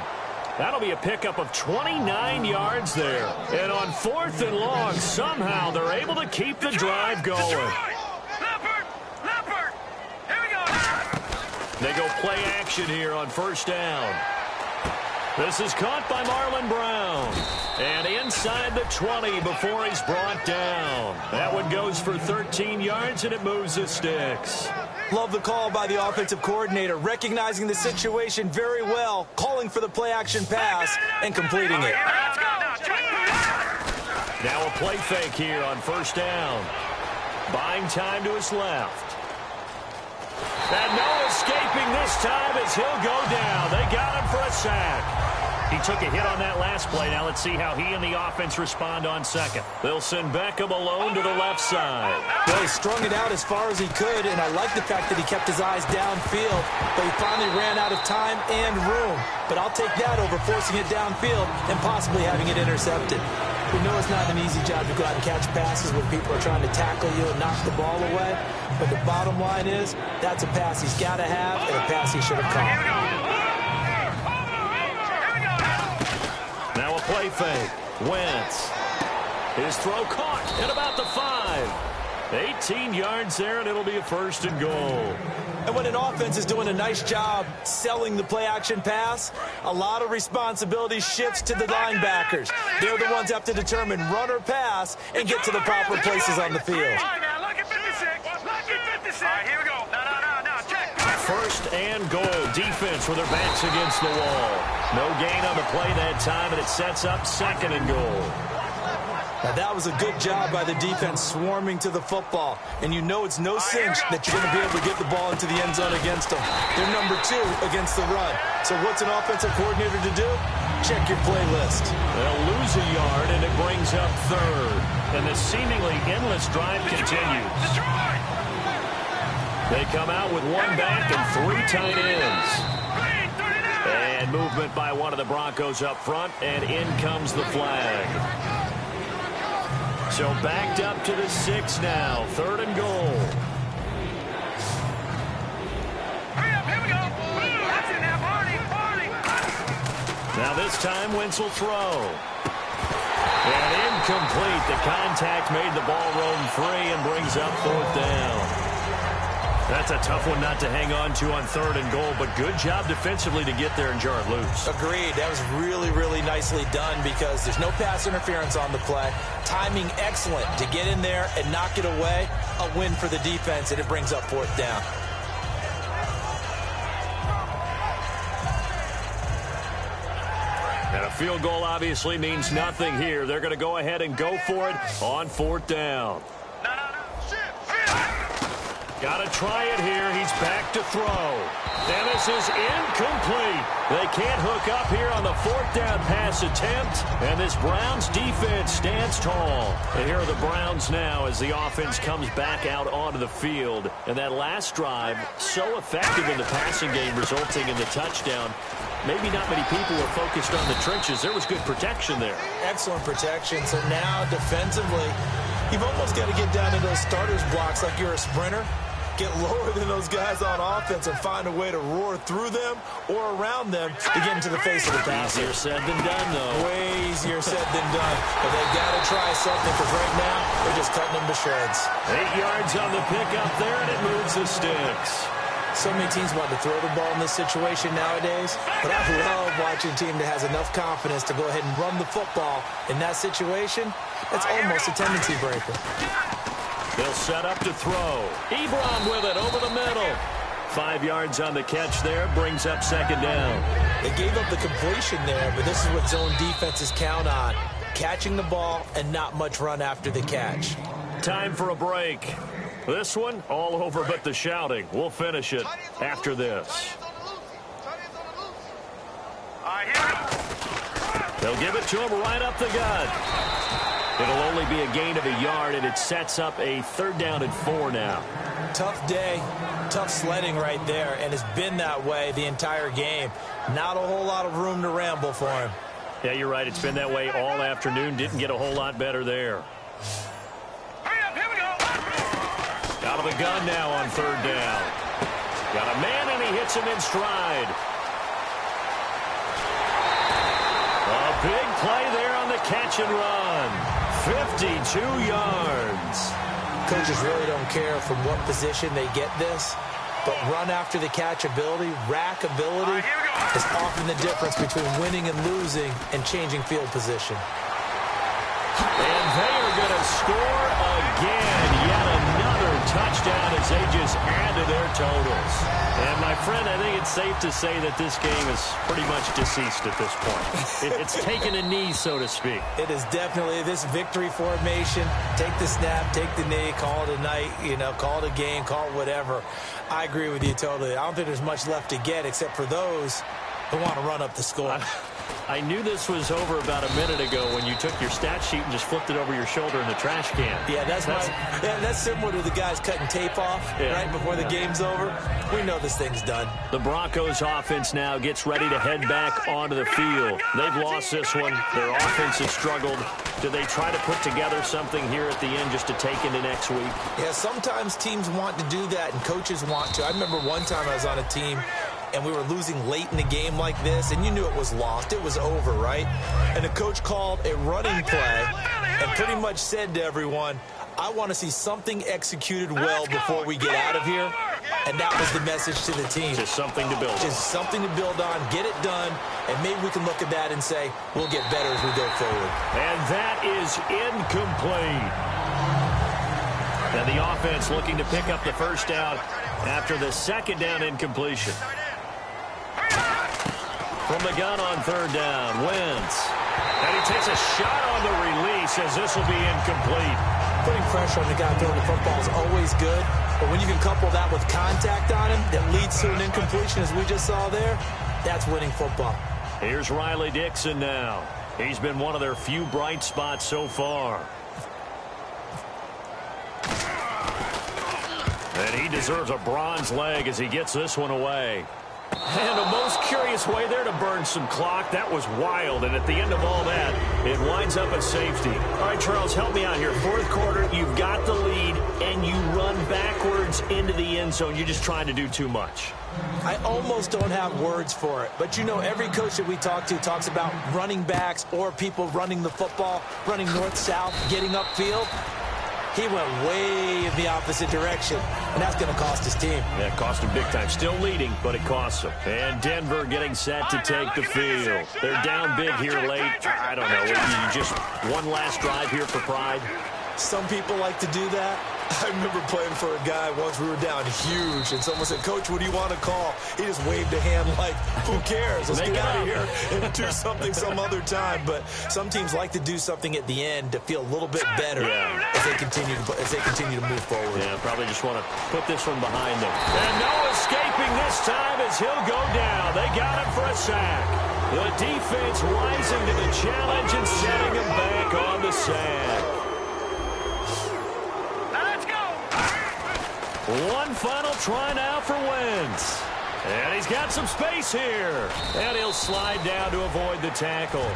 That'll be a pickup of 29 yards there. And on 4th and long, somehow they're able to keep the drive going. They go play action here on 1st down. This is caught by Marlon Brown. And inside the 20 before he's brought down. That one goes for 13 yards, and it moves the sticks. Love the call by the offensive coordinator, recognizing the situation very well, calling for the play-action pass, and completing it. Now a play fake here on 1st down. Buying time to his left. And no escaping this time as he'll go down. They got him for a sack. He took a hit on that last play. Now let's see how he and the offense respond on 2nd. They'll send Beckham alone to the left side. Well, he strung it out as far as he could, and I like the fact that he kept his eyes downfield, but he finally ran out of time and room. But I'll take that over forcing it downfield and possibly having it intercepted. We know it's not an easy job to go out and catch passes when people are trying to tackle you and knock the ball away. But the bottom line is, that's a pass he's got to have and a pass he should have caught. Now a play fake. Wentz. His throw caught at about the 5. 18 yards there, and it'll be a 1st and goal. And when an offense is doing a nice job selling the play-action pass, a lot of responsibility shifts to the linebackers. They're the ones that have to determine run or pass and get to the proper places on the field. All right, now, look at 56. Look at 56. All right, here we go. No, check. 1st and goal. Defense with their backs against the wall. No gain on the play that time, and it sets up 2nd and goal. Now, that was a good job by the defense swarming to the football. And you know it's no cinch that you're going to be able to get the ball into the end zone against them. They're number 2 against the run. So what's an offensive coordinator to do? Check your playlist. They'll lose a yard, and it brings up 3rd. And the seemingly endless drive continues. They come out with 1 back and 3 tight ends. And movement by one of the Broncos up front, and in comes the flag. So backed up to the 6 now. 3rd and goal. Hurry up, here we go. That's it now, Barney. Now this time, Wentz will throw. And incomplete. The contact made the ball roam free and brings up 4th down. That's a tough one not to hang on to on 3rd and goal, but good job defensively to get there and jar it loose. Agreed. That was really, really nicely done because there's no pass interference on the play. Timing excellent to get in there and knock it away. A win for the defense, and it brings up 4th down. And a field goal obviously means nothing here. They're going to go ahead and go for it on 4th down. Got to try it here. He's back to throw. And this is incomplete. They can't hook up here on the 4th down pass attempt. And this Browns defense stands tall. And here are the Browns now as the offense comes back out onto the field. And that last drive, so effective in the passing game, resulting in the touchdown. Maybe not many people were focused on the trenches. There was good protection there. Excellent protection. So now defensively, you've almost got to get down to those starters blocks like you're a sprinter. Get lower than those guys on offense and find a way to roar through them or around them to get into the face of the passer. Easier said than done, though. Way easier said than done. But they got to try something because right now they're just cutting them to shreds. 8 yards on the pickup there, and it moves the sticks. So many teams want to throw the ball in this situation nowadays, but I love watching a team that has enough confidence to go ahead and run the football in that situation. It's almost a tendency breaker. They'll set up to throw. Ebron with it over the middle. 5 yards on the catch there, brings up 2nd down. They gave up the completion there, but this is what zone defenses count on. Catching the ball and not much run after the catch. Time for a break. This one, all over but the shouting. We'll finish it after this. They'll give it to him right up the gut. It'll only be a gain of a yard, and it sets up a 3rd down and 4 now. Tough day, tough sledding right there, and it's been that way the entire game. Not a whole lot of room to ramble for him. Yeah, you're right. It's been that way all afternoon. Didn't get a whole lot better there. Out of the gun now on 3rd down. Got a man, and he hits him in stride. A big play there on the catch and run. 52 yards. Coaches really don't care from what position they get this, but run after the catch ability, rack ability, is often the difference between winning and losing and changing field position. And they are going to score again. Yet another touchdown as they just add to their totals. And, my friend, I think it's safe to say that this game is pretty much deceased at this point. It's taken a knee, so to speak. It is definitely this victory formation. Take the snap, take the knee, call it a night, call it a game, call it whatever. I agree with you totally. I don't think there's much left to get except for those who want to run up the score. I knew this was over about a minute ago when you took your stat sheet and just flipped it over your shoulder in the trash can. Yeah, that's similar to the guys cutting tape off right before the game's over. We know this thing's done. The Broncos offense now gets ready to head back onto the field. They've lost this one. Their offense has struggled. Do they try to put together something here at the end just to take into next week? Yeah, sometimes teams want to do that and coaches want to. I remember one time I was on a team and we were losing late in the game like this, and you knew it was lost. It was over, right? And the coach called a running play and pretty much said to everyone, I want to see something executed well before we get out of here. And that was the message to the team. Just something to build on. Just something to build on, get it done, and maybe we can look at that and say, we'll get better as we go forward. And that is incomplete. And the offense looking to pick up the first down after the second down incompletion. From the gun on third down, Wentz. And he takes a shot on the release as this will be incomplete. Putting pressure on the guy throwing the football is always good, but when you can couple that with contact on him that leads to an incompletion, as we just saw there, that's winning football. Here's Riley Dixon now. He's been one of their few bright spots so far. And he deserves a bronze leg as he gets this one away. And a most curious way there to burn some clock. That was wild. And at the end of all that, it winds up at safety. All right, Charles, help me out here. Fourth quarter, you've got the lead, and you run backwards into the end zone. You're just trying to do too much. I almost don't have words for it. But, you know, every coach that we talk to talks about running backs or people running the football, running north-south, getting upfield. He went way in the opposite direction, and that's going to cost his team. Yeah, it cost him big time. Still leading, but it costs him. And Denver getting set to take the field. They're down big here late. I don't know. Just one last drive here for pride. Some people like to do that. I remember playing for a guy once. We were down huge, and someone said, Coach, what do you want to call? He just waved a hand like, who cares? Let's get out of here and do something some other time. But some teams like to do something at the end to feel a little bit better as they continue to move forward. Yeah, probably just want to put this one behind them. And no escaping this time as he'll go down. They got him for a sack. The defense rising to the challenge and setting him back on the sack. One final try now for Wentz. And he's got some space here. And he'll slide down to avoid the tackle.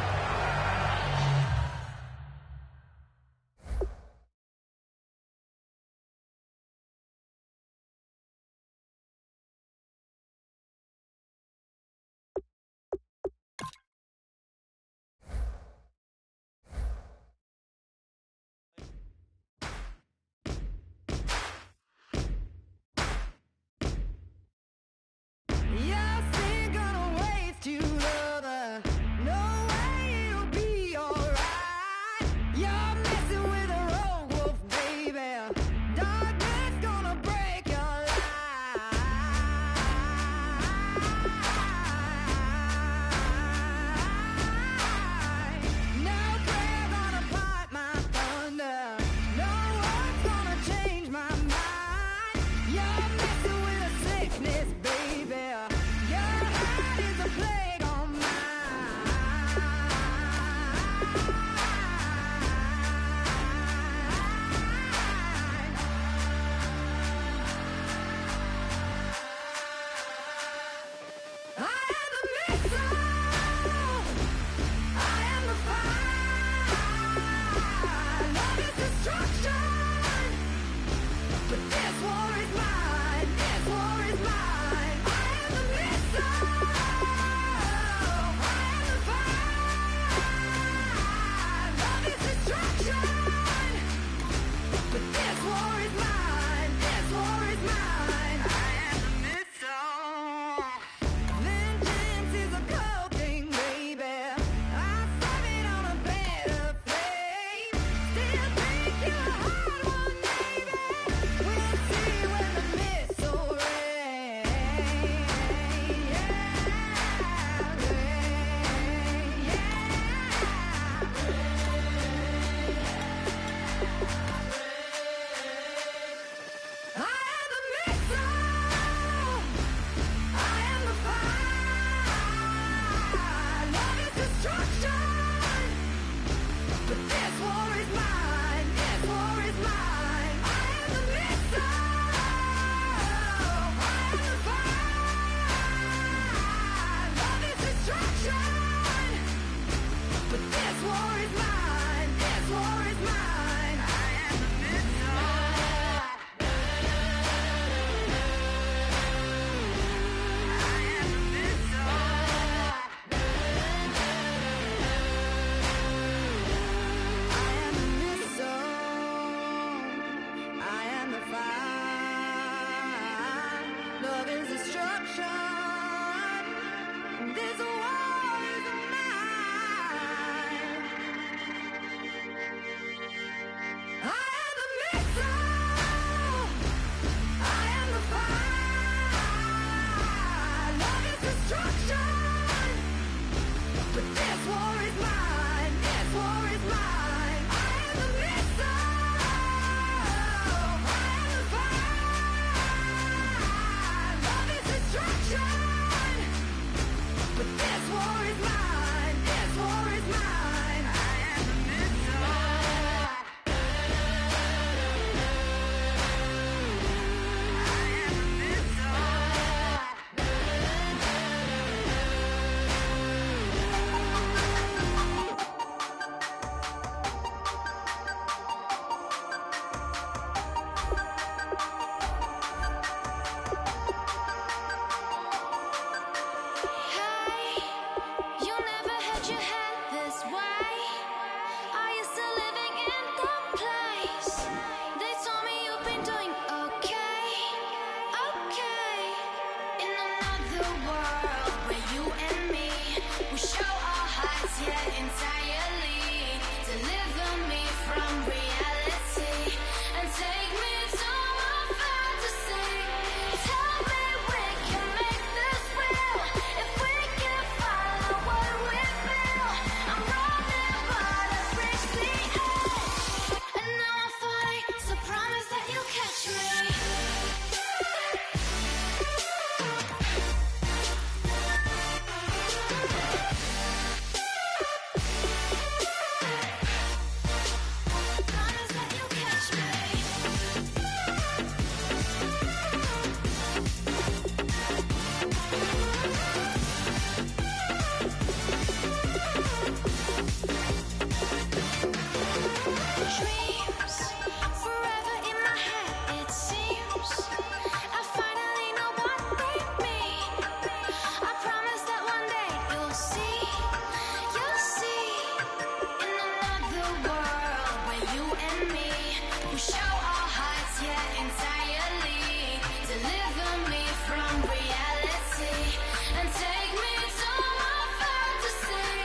You show our hearts, yeah, entirely. Deliver me from reality and take me to my fantasy.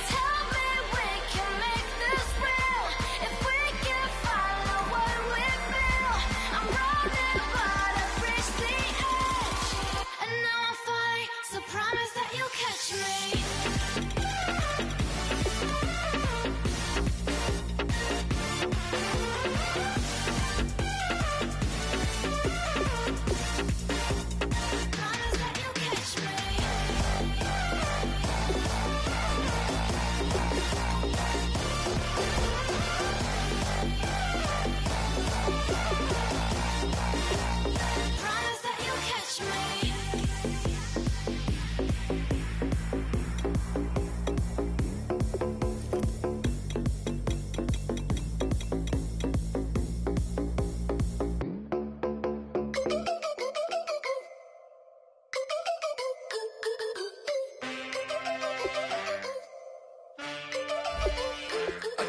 Tell me we can make this real if we can follow what we feel. I'm running, but I've reached the edge, and now I'm falling. So promise that you'll catch me.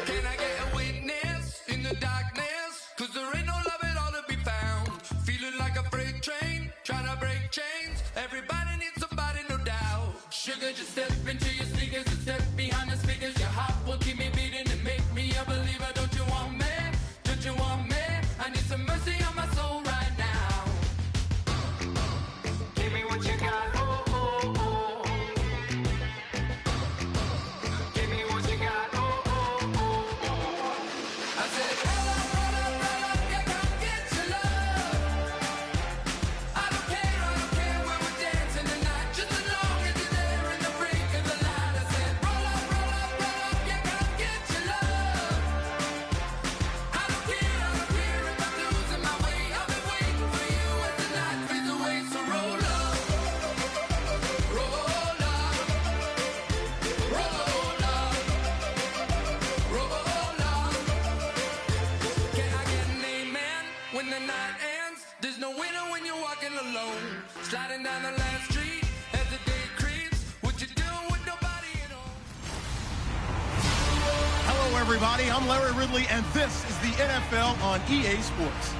Can I get a witness in the darkness? Cause there ain't no love at all to be found. Feeling like a freight train, trying to break chains. Everybody needs somebody, no doubt. Sugar, just step into your sneakers and step behind the speakers. Your heart will keep me beating and make me a believer. Don't you want me? Don't you want me? I need some mercy on my soul right now. Give me what you got, oh, oh, oh. Give me what you got, oh, oh, oh. I said, roll up, yeah, come get your love. I don't care when we're dancing tonight, just as long as you're there in the brink of the light. I said, roll up, yeah, come get your love. I don't care if I'm losing my way. I've been waiting for you as the night fades away. So roll up, roll up, roll up, roll up. Can I get an amen when the night ends? There's no winner when you're walking alone. Sliding down the last street as the day creeps. What you doing with nobody at home? Hello, everybody. I'm Larry Ridley, and this is the NFL on EA Sports.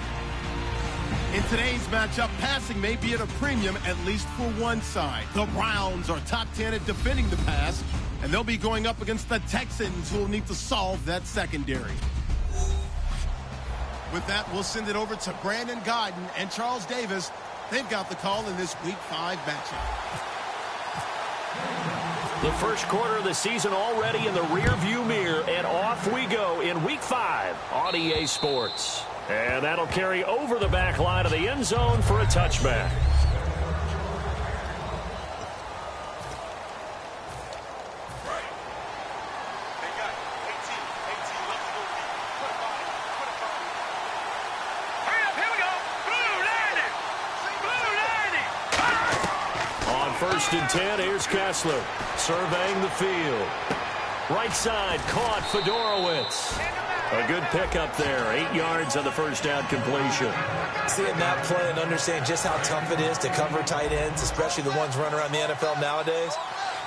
In today's matchup, passing may be at a premium, at least for one side. The Browns are top 10 at defending the pass, and they'll be going up against the Texans, who will need to solve that secondary. With that, we'll send it over to Brandon Godden and Charles Davis. They've got the call in this Week 5 matchup. The first quarter of the season already in the rearview mirror, and off we go in Week 5 on EA Sports. And that'll carry over the back line of the end zone for a touchback. Here we go. Blue 90. On 1st and 10, here's Kessler surveying the field. Right side, caught Fedorowicz. A good pickup there, 8 yards on the first down completion. Seeing that play and understanding just how tough it is to cover tight ends, especially the ones running around the NFL nowadays,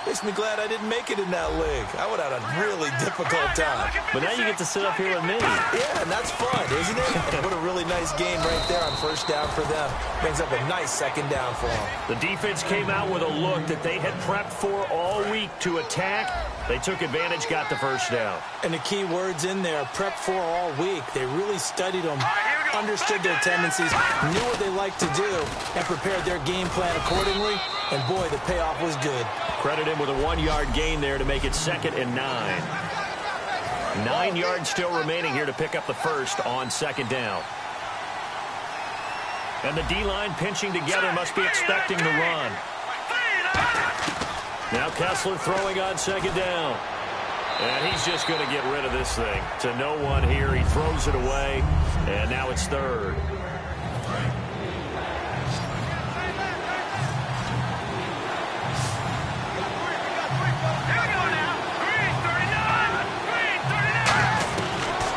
makes me glad I didn't make it in that league. I would have had a really difficult time. But now you get to sit up here with me. Yeah, and that's fun, isn't it? And what a really nice game right there on first down for them. Brings up a nice second down for them. The defense came out with a look that they had prepped for all week to attack. They took advantage, got the first down. And the key words in there, prep for all week. They really studied them, understood their tendencies, knew what they like to do, and prepared their game plan accordingly. And boy, the payoff was good. Credit him with a 1-yard gain there to make it 2nd and 9. 9 yards still remaining here to pick up the first on 2nd down. And the D-line pinching together, must be expecting the run. Now Kessler throwing on 2nd down. And he's just going to get rid of this thing. To no one here. He throws it away. And now it's 3rd.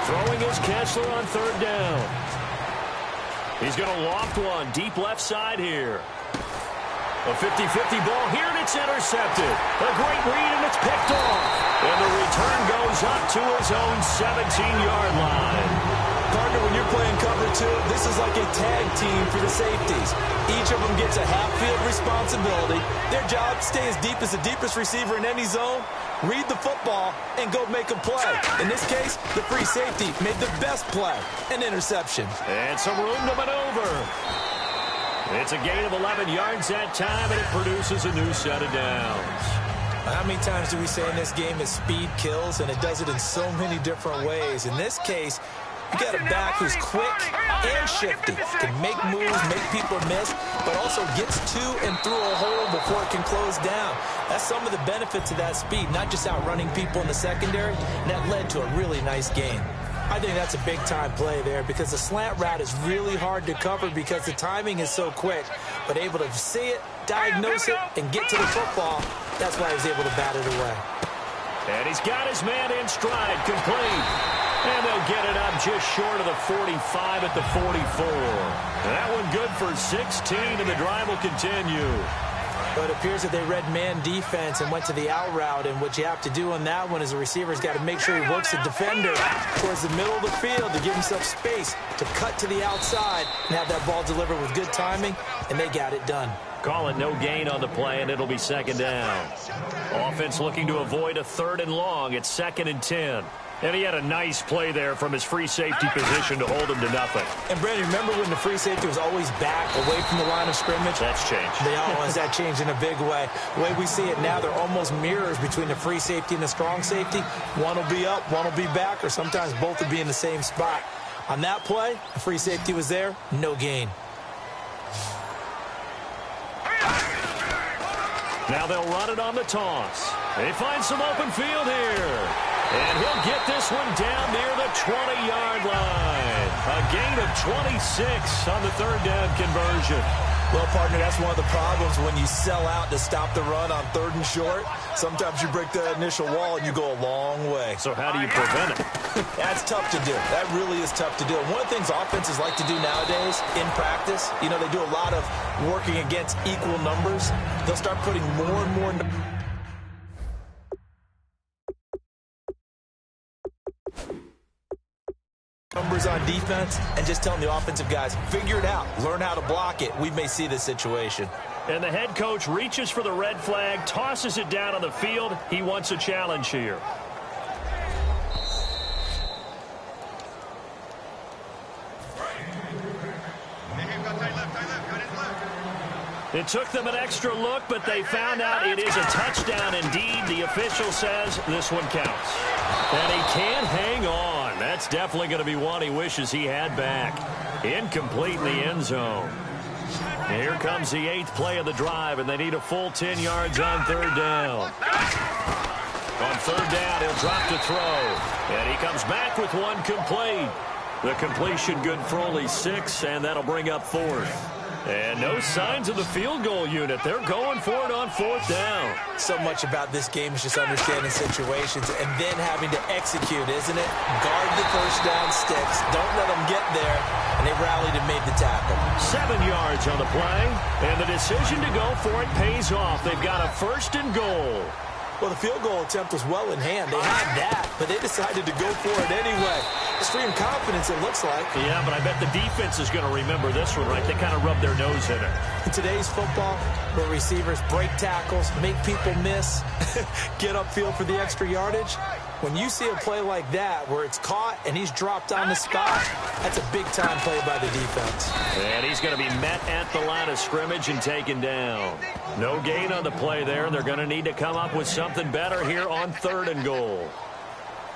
Throwing is Kessler on 3rd down. He's going to loft one deep left side here. A 50-50 ball here, and it's intercepted. A great read, and it's picked off. And the return goes up to his own 17-yard line. Partner, when you're playing This is like a tag team for the safeties. Each of them gets a half-field responsibility. Their job, stay as deep as the deepest receiver in any zone, read the football, and go make a play. In this case, the free safety made the best play, an interception. And some room to maneuver. It's a gain of 11 yards that time, and it produces a new set of downs. How many times do we say in this game that speed kills, and it does it in so many different ways? In this case, you got a back who's quick and shifty, can make moves, make people miss, but also gets to and through a hole before it can close down. That's some of the benefits of that speed, not just outrunning people in the secondary, and that led to a really nice gain. I think that's a big-time play there because the slant route is really hard to cover because the timing is so quick, but able to see it, diagnose it, and get to the football, that's why he was able to bat it away. And he's got his man in stride, complete. And they'll get it up just short of the 45 at the 44. That one good for 16, and the drive will continue. But it appears that they read man defense and went to the out route, and what you have to do on that one is the receiver's got to make sure he works the defender towards the middle of the field to give himself space to cut to the outside and have that ball delivered with good timing, and they got it done. Call it no gain on the play, and it'll be second down. Offense looking to avoid a 3rd and long. It's 2nd and 10. And he had a nice play there from his free safety position to hold him to nothing. And, Brandon, remember when the free safety was always back away from the line of scrimmage? That's changed. They always that changed in a big way. The way we see it now, they're almost mirrors between the free safety and the strong safety. One will be up, one will be back, or sometimes both will be in the same spot. On that play, the free safety was there, no gain. Now they'll run it on the toss. They find some open field here. And he'll get this one down near the 20-yard line. A gain of 26 on the 3rd down conversion. Well, partner, that's one of the problems when you sell out to stop the run on 3rd and short. Sometimes you break that initial wall and you go a long way. So how do you prevent it? That's tough to do. That really is tough to do. One of the things offenses like to do nowadays in practice, you know, they do a lot of working against equal numbers. They'll start putting more and more numbers on defense and just telling the offensive guys, figure it out, learn how to block it. We may see this situation. And the head coach reaches for the red flag, tosses it down on the field. He wants a challenge here. It took them an extra look, but they found out it is a touchdown indeed. The official says this one counts. And he can't hang on. That's definitely going to be one he wishes he had back. Incomplete in the end zone. And here comes the 8th play of the drive, and they need a full 10 yards on 3rd down. On 3rd down, he'll drop to throw. And he comes back with one complete. The completion good for only 6, and that'll bring up 4th. And no signs of the field goal unit. They're going for it on 4th down. So much about this game is just understanding situations and then having to execute, isn't it? Guard the first down sticks. Don't let them get there. And they rallied and made the tackle. 7 yards on the play. And the decision to go for it pays off. They've got a 1st and goal. Well, the field goal attempt was well in hand. They had that, but they decided to go for it anyway. Extreme confidence, it looks like. Yeah, but I bet the defense is going to remember this one, right? They kind of rubbed their nose in it. In today's football, where receivers break tackles, make people miss, get upfield for the extra yardage, when you see a play like that where it's caught and he's dropped on the spot, that's a big-time play by the defense. And he's going to be met at the line of scrimmage and taken down. No gain on the play there. They're going to need to come up with something better here on 3rd and goal.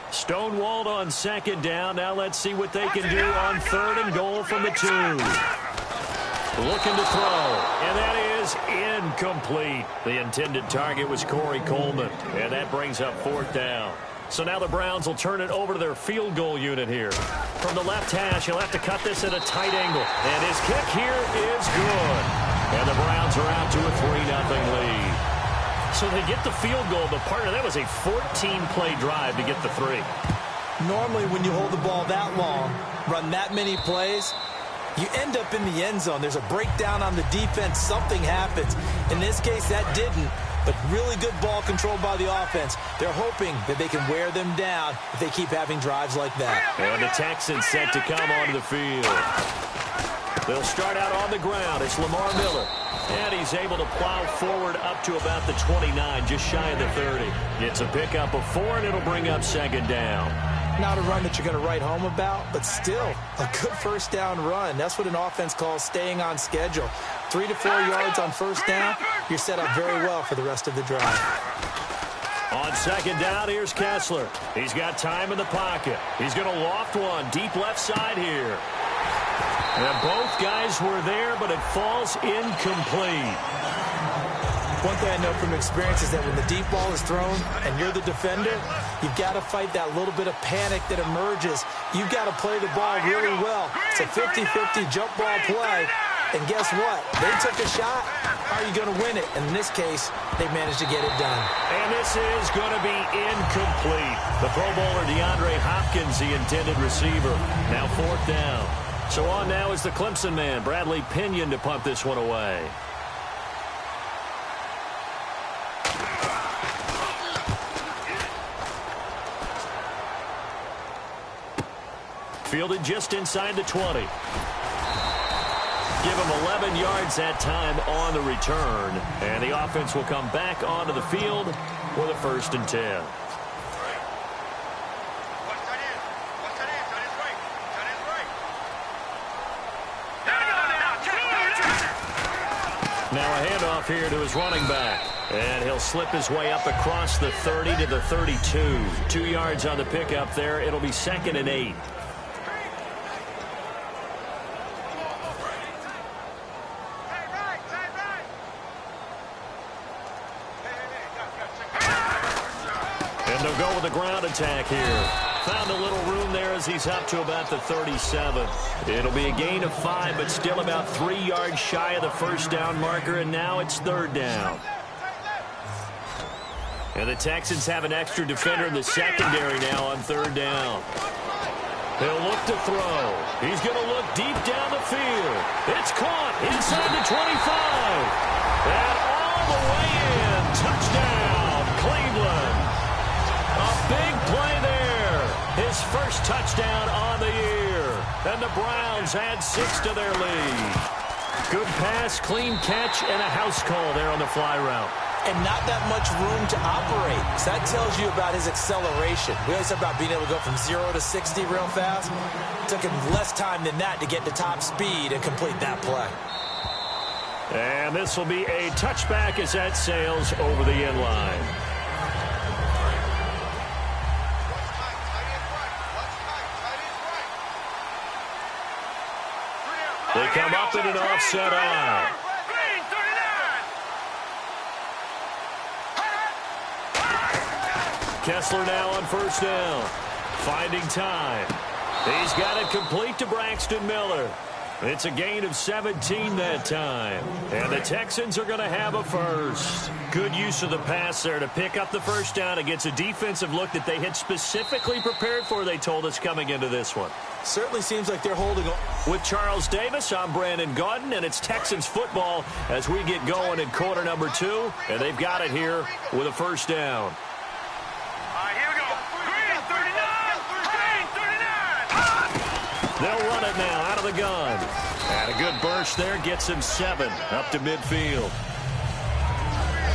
Stonewalled on 2nd down. Now let's see what they can do on 3rd and goal from the 2. Looking to throw, and that is incomplete. The intended target was Corey Coleman, and that brings up 4th down. So now the Browns will turn it over to their field goal unit here. From the left hash, he'll have to cut this at a tight angle. And his kick here is good. And the Browns are out to a 3-0 lead. So they get the field goal, but partner, that was a 14-play drive to get the 3. Normally, when you hold the ball that long, run that many plays, you end up in the end zone. There's a breakdown on the defense. Something happens. In this case, that didn't. But really good ball control by the offense. They're hoping that they can wear them down if they keep having drives like that. And the Texans set to come onto the field. They'll start out on the ground. It's Lamar Miller. And he's able to plow forward up to about the 29, just shy of the 30. It's a pickup of 4, and it'll bring up second down. Not a run that you're going to write home about, but still a good first down run. That's what an offense calls staying on schedule. 3 to 4 yards on first down, you're set up very well for the rest of the drive. On second down, here's Kessler. He's got time in the pocket. He's going to loft one deep left side here. And both guys were there, but it falls incomplete. One thing I know from experience is that when the deep ball is thrown and you're the defender, you've got to fight that little bit of panic that emerges. You've got to play the ball really well. It's a 50-50 jump ball play. And guess what? They took a shot. How are you going to win it? And in this case, they managed to get it done. And this is going to be incomplete. The Pro Bowler DeAndre Hopkins, the intended receiver. Now 4th down. So on now is the Clemson man, Bradley Pinion, to punt this one away. Fielded just inside the 20. Give him 11 yards that time on the return. And the offense will come back onto the field with a 1st and 10. Now a handoff here to his running back. And he'll slip his way up across the 30 to the 32. 2 yards on the pickup there. It'll be 2nd and 8. And they'll go with a ground attack here. Found a little room there as he's up to about the 37. It'll be a gain of 5, but still about 3 yards shy of the first down marker, and now it's 3rd down. And the Texans have an extra defender in the secondary now on 3rd down. He'll look to throw. He's going to look deep down the field. It's caught inside the 25. And all the way in. Touchdown, Cleveland. A big play there. His first touchdown on the year. And the Browns add 6 to their lead. Good pass, clean catch, and a house call there on the fly route. And not that much room to operate. So that tells you about his acceleration. We always talk about being able to go from 0 to 60 real fast. It took him less time than that to get to top speed and complete that play. And this will be a touchback as that sails over the end line. They come up in an offset eye. Kessler now on first down. Finding time. He's got it complete to Braxton Miller. It's a gain of 17 that time. And the Texans are going to have a first. Good use of the pass there to pick up the first down against a defensive look that they had specifically prepared for, they told us, coming into this one. Certainly seems like they're holding on. With Charles Davis, I'm Brandon Gaudin, and it's Texans football as we get going in quarter number 2. And they've got it here with a first down. They'll run it now out of the gun. And a good burst there gets him 7 up to midfield.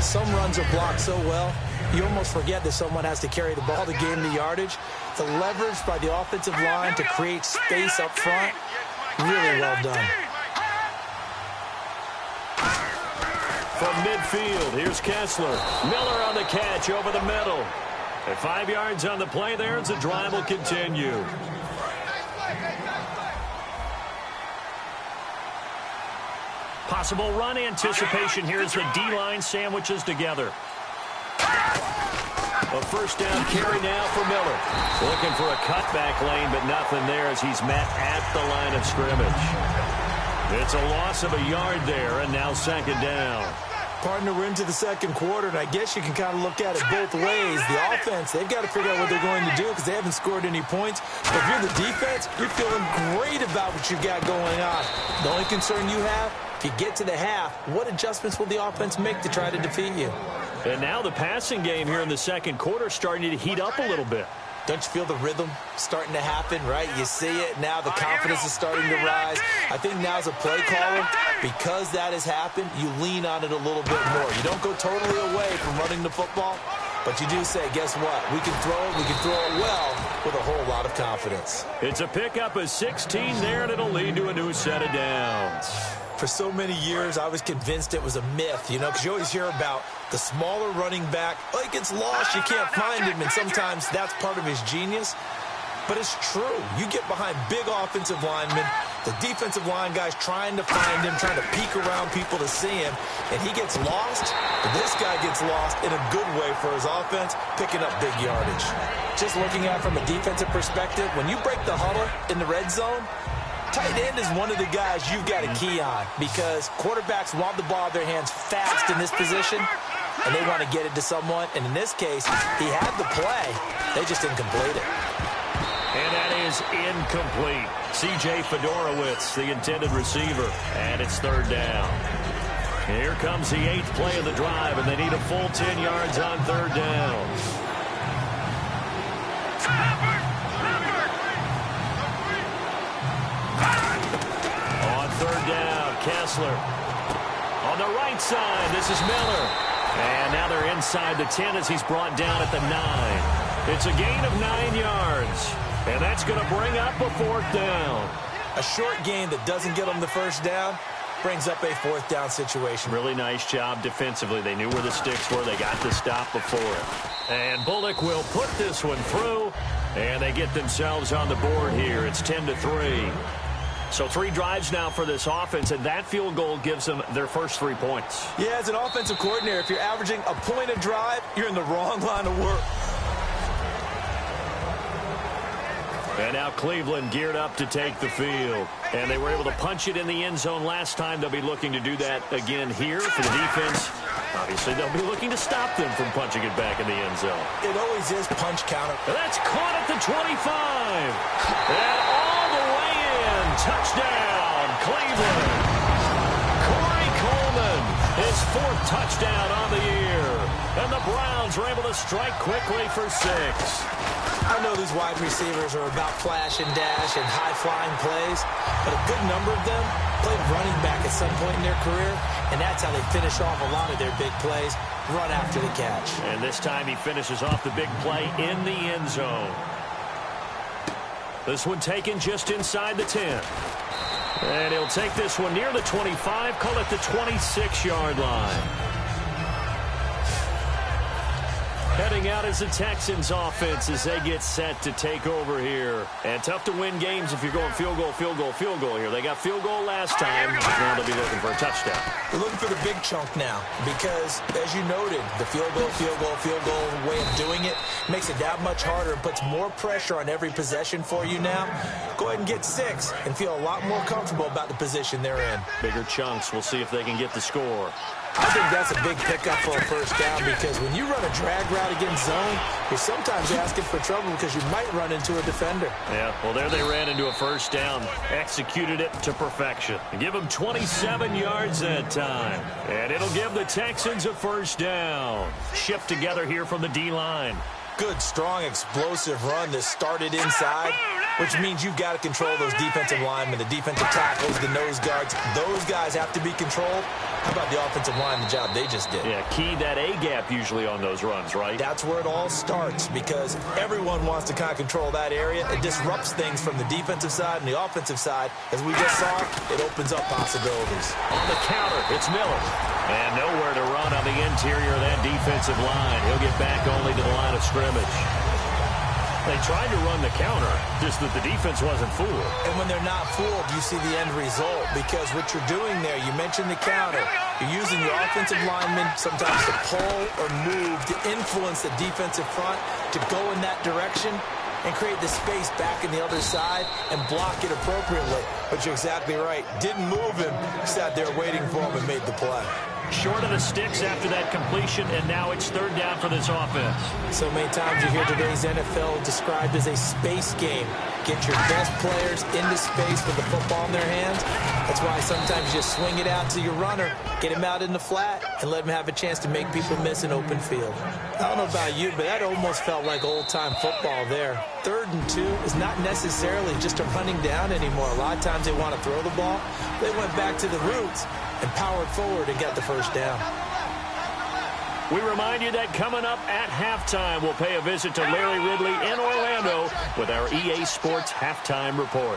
Some runs are blocked so well, you almost forget that someone has to carry the ball to gain the yardage. The leverage by the offensive line to create space up front, really well done. From midfield, here's Kessler. Miller on the catch over the middle. And 5 yards on the play there as the drive will continue. Possible run anticipation here as the D-line sandwiches together. A first down carry now for Miller. Looking for a cutback lane, but nothing there as he's met at the line of scrimmage. It's a loss of a yard there, and now second down. Partner, we're into the second quarter, and I guess you can kind of look at it both ways. The offense, they've got to figure out what they're going to do because they haven't scored any points. But if you're the defense, you're feeling great about what you got going on. The only concern you have, if you get to the half, what adjustments will the offense make to try to defeat you? And now the passing game here in the second quarter starting to heat up a little bit. Don't you feel the rhythm starting to happen, right? You see it. Now the confidence is starting to rise. I think now as a play caller, because that has happened, you lean on it a little bit more. You don't go totally away from running the football, but you do say, guess what? We can throw it. We can throw it well with a whole lot of confidence. It's a pickup of 16 there, and it'll lead to a new set of downs. For so many years, I was convinced it was a myth, you know, because you always hear about the smaller running back. Oh, he gets lost, you can't find him, and sometimes that's part of his genius. But it's true. You get behind big offensive linemen, the defensive line guys trying to find him, trying to peek around people to see him, and he gets lost. But this guy gets lost in a good way for his offense, picking up big yardage. Just looking at it from a defensive perspective, when you break the huddle in the red zone, tight end is one of the guys you've got to key on because quarterbacks want the ball in their hands fast in this position, and they want to get it to someone. And in this case, he had the play. They just didn't complete it. And that is incomplete. C.J. Fedorowicz, the intended receiver, and it's third down. Here comes the 8th play of the drive, and they need a full 10 yards on third down. Third down, Kessler. On the right side, this is Miller. And now they're inside the 10 as he's brought down at the 9. It's a gain of 9 yards. And that's going to bring up a fourth down. A short gain that doesn't get them the first down brings up a fourth down situation. Really nice job defensively. They knew where the sticks were. They got the stop before it. And Bullock will put this one through. And they get themselves on the board here. It's 10-3. So 3 drives now for this offense, and that field goal gives them their first 3 points. Yeah, as an offensive coordinator, if you're averaging a point a drive, you're in the wrong line of work. And now Cleveland geared up to take the field. And they were able to punch it in the end zone last time. They'll be looking to do that again here for the defense. Obviously, they'll be looking to stop them from punching it back in the end zone. It always is punch counter. And that's caught at the 25. And all the way in. Touchdown, Cleveland. Corey Coleman, his 4th touchdown on the year. And the Browns were able to strike quickly for 6. I know these wide receivers are about flash and dash and high-flying plays, but a good number of them played running back at some point in their career, and that's how they finish off a lot of their big plays, run after the catch. And this time he finishes off the big play in the end zone. This one taken just inside the 10. And he'll take this one near the 25, call it the 26-yard line. Heading out is the Texans offense as they get set to take over here. And tough to win games if you're going field goal, field goal, field goal here. They got field goal last time. Now they'll be looking for a touchdown. They're looking for the big chunk now because, as you noted, the field goal way of doing it makes it that much harder and puts more pressure on every possession for you now. Go ahead and get 6 and feel a lot more comfortable about the position they're in. Bigger chunks. We'll see if they can get the score. I think that's a big pickup for a first down because when you run a drag route against zone, you're sometimes asking for trouble because you might run into a defender. Yeah, well, there they ran into a first down. Executed it to perfection. And give them 27 yards that time. And it'll give the Texans a first down. Shift together here from the D-line. Good, strong, explosive run that started inside, which means you've got to control those defensive linemen, the defensive tackles, the nose guards. Those guys have to be controlled. How about the offensive line, the job they just did? Yeah, key that A-gap usually on those runs, right? That's where it all starts because everyone wants to kind of control that area. It disrupts things from the defensive side and the offensive side. As we just saw, it opens up possibilities. On the counter, it's Miller. And nowhere to run on the interior of that defensive line. He'll get back only to the line of scrimmage. They tried to run the counter, just that the defense wasn't fooled. And when they're not fooled, you see the end result because what you're doing there, you mentioned the counter. You're using your offensive linemen sometimes to pull or move to influence the defensive front to go in that direction and create the space back in the other side and block it appropriately. But you're exactly right. Didn't move him, sat there waiting for him and made the play. Short of the sticks after that completion, and now it's third down for this offense. So many times you hear today's NFL described as a space game. Get your best players into space with the football in their hands. That's why sometimes you just swing it out to your runner, get him out in the flat, and let him have a chance to make people miss an open field. I don't know about you, but that almost felt like old-time football there. 3rd and 2 is not necessarily just a running down anymore. A lot of times they want to throw the ball. They went back to the roots and powered forward and got the first down. We remind you that coming up at halftime, we'll pay a visit to Larry Ridley in Orlando with our EA Sports Halftime Report.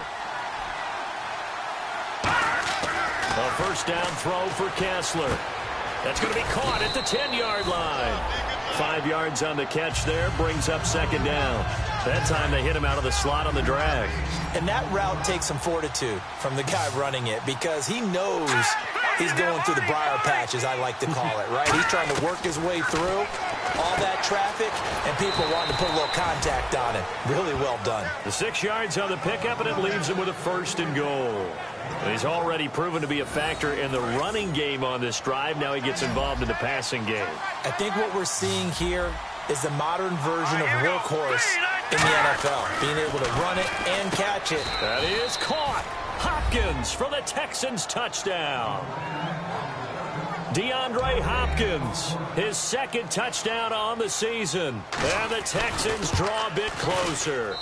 A first down throw for Kessler. That's going to be caught at the 10-yard line. 5 yards on the catch there, brings up second down. That time they hit him out of the slot on the drag. And that route takes some fortitude from the guy running it because he knows he's going through the briar patch, as I like to call it, right? He's trying to work his way through all that traffic, and people wanting to put a little contact on it. Really well done. The 6 yards on the pickup, and it leaves him with a first and goal. And he's already proven to be a factor in the running game on this drive. Now he gets involved in the passing game. I think what we're seeing here is the modern version of workhorse in the NFL, being able to run it and catch it. That is caught. Hopkins for the Texans touchdown. DeAndre Hopkins, his second touchdown on the season. And the Texans draw a bit closer.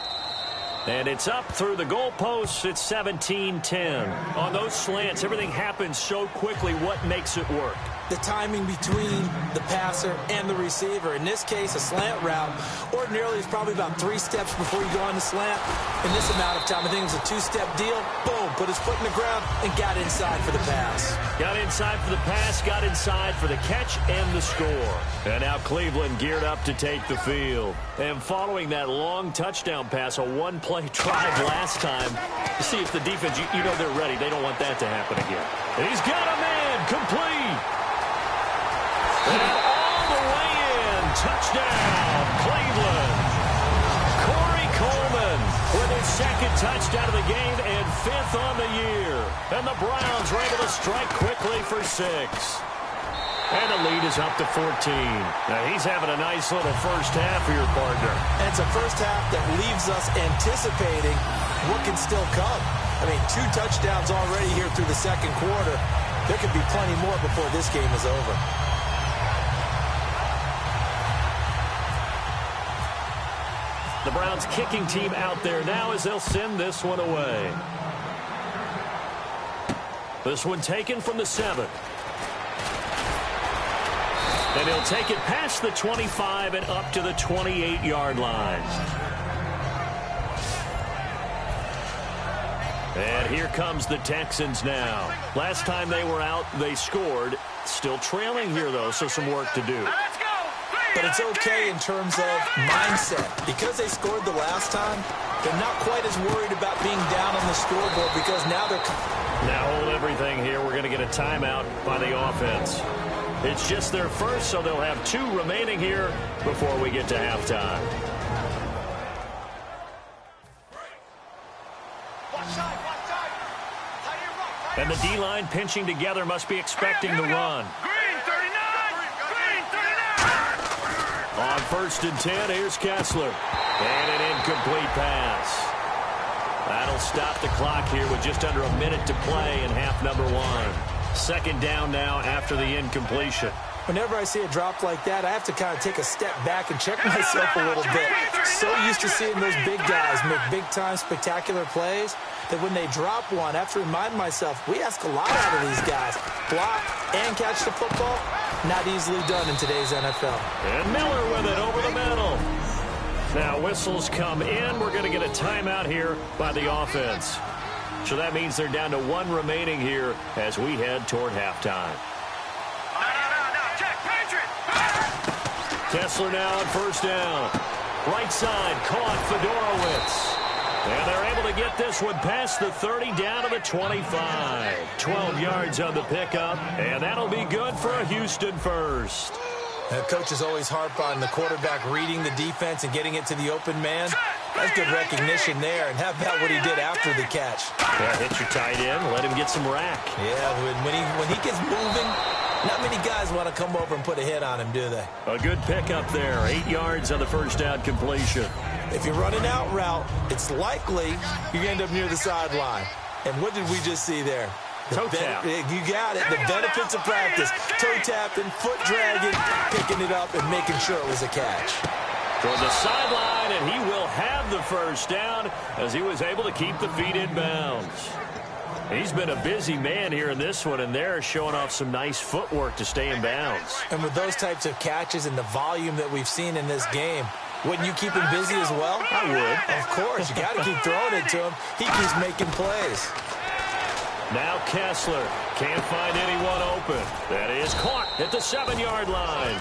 And it's up through the goalposts. It's 17-10. On those slants, everything happens so quickly. What makes it work? The timing between the passer and the receiver. In this case, a slant route ordinarily is probably about 3 steps before you go on the slant. In this amount of time, I think it was a 2-step deal. Boom, put his foot in the ground and got inside for the pass. Got inside for the pass, got inside for the catch and the score. And now Cleveland geared up to take the field. And following that long touchdown pass, a one-play drive last time, you see if the defense, you know they're ready. They don't want that to happen again. And he's got a man complete. And all the way in, touchdown, Cleveland. Corey Coleman with his second touchdown of the game and 5th on the year. And the Browns are able to strike quickly for 6. And the lead is up to 14. Now he's having a nice little first half here, partner. And it's a first half that leaves us anticipating what can still come. I mean, 2 touchdowns already here through the second quarter. There could be plenty more before this game is over. The Browns kicking team out there now as they'll send this one away. This one taken from the 7. And he'll take it past the 25 and up to the 28-yard line. And here comes the Texans now. Last time they were out, they scored. Still trailing here, though, so some work to do. But it's okay in terms of mindset. Because they scored the last time, they're not quite as worried about being down on the scoreboard because now they're... Now hold everything here. We're going to get a timeout by the offense. It's just their first, so they'll have 2 remaining here before we get to halftime. And the D-line pinching together must be expecting the run. On 1st and 10, here's Kessler. And an incomplete pass. That'll stop the clock here with just under a minute to play in half number 1. Second down now after the incompletion. Whenever I see a drop like that, I have to kind of take a step back and check myself a little bit. So used to seeing those big guys make big-time spectacular plays that when they drop one, I have to remind myself, we ask a lot out of these guys. Block and catch the football, not easily done in today's NFL. And Miller with it over the middle. Now whistles come in. We're going to get a timeout here by the offense. So that means they're down to 1 remaining here as we head toward halftime. Kessler now on 1st down. Right side, caught Fedorowicz. And they're able to get this one past the 30 down to the 25. 12 yards on the pickup, and that'll be good for a Houston first. Coaches always harp on the quarterback reading the defense and getting it to the open man. That's good recognition there. And how about what he did after the catch? Yeah, hit your tight end, let him get some rack. Yeah, when he gets moving, Not many guys want to come over and put a hit on him, do they? A good pickup there. 8 yards on the first down completion. If you're running out route, it's likely you end up near the sideline. And what did we just see there? Toe tap. You got it. The benefits of practice. Toe tapping, foot dragging, picking it up, and making sure it was a catch. Toward the sideline, and he will have the first down as he was able to keep the feet in bounds. He's been a busy man here in this one, and they're showing off some nice footwork to stay in bounds. And with those types of catches and the volume that we've seen in this game, wouldn't you keep him busy as well? I would. Of course. You got to keep throwing it to him. He keeps making plays. Now Kessler can't find anyone open. That is caught at the 7-yard line.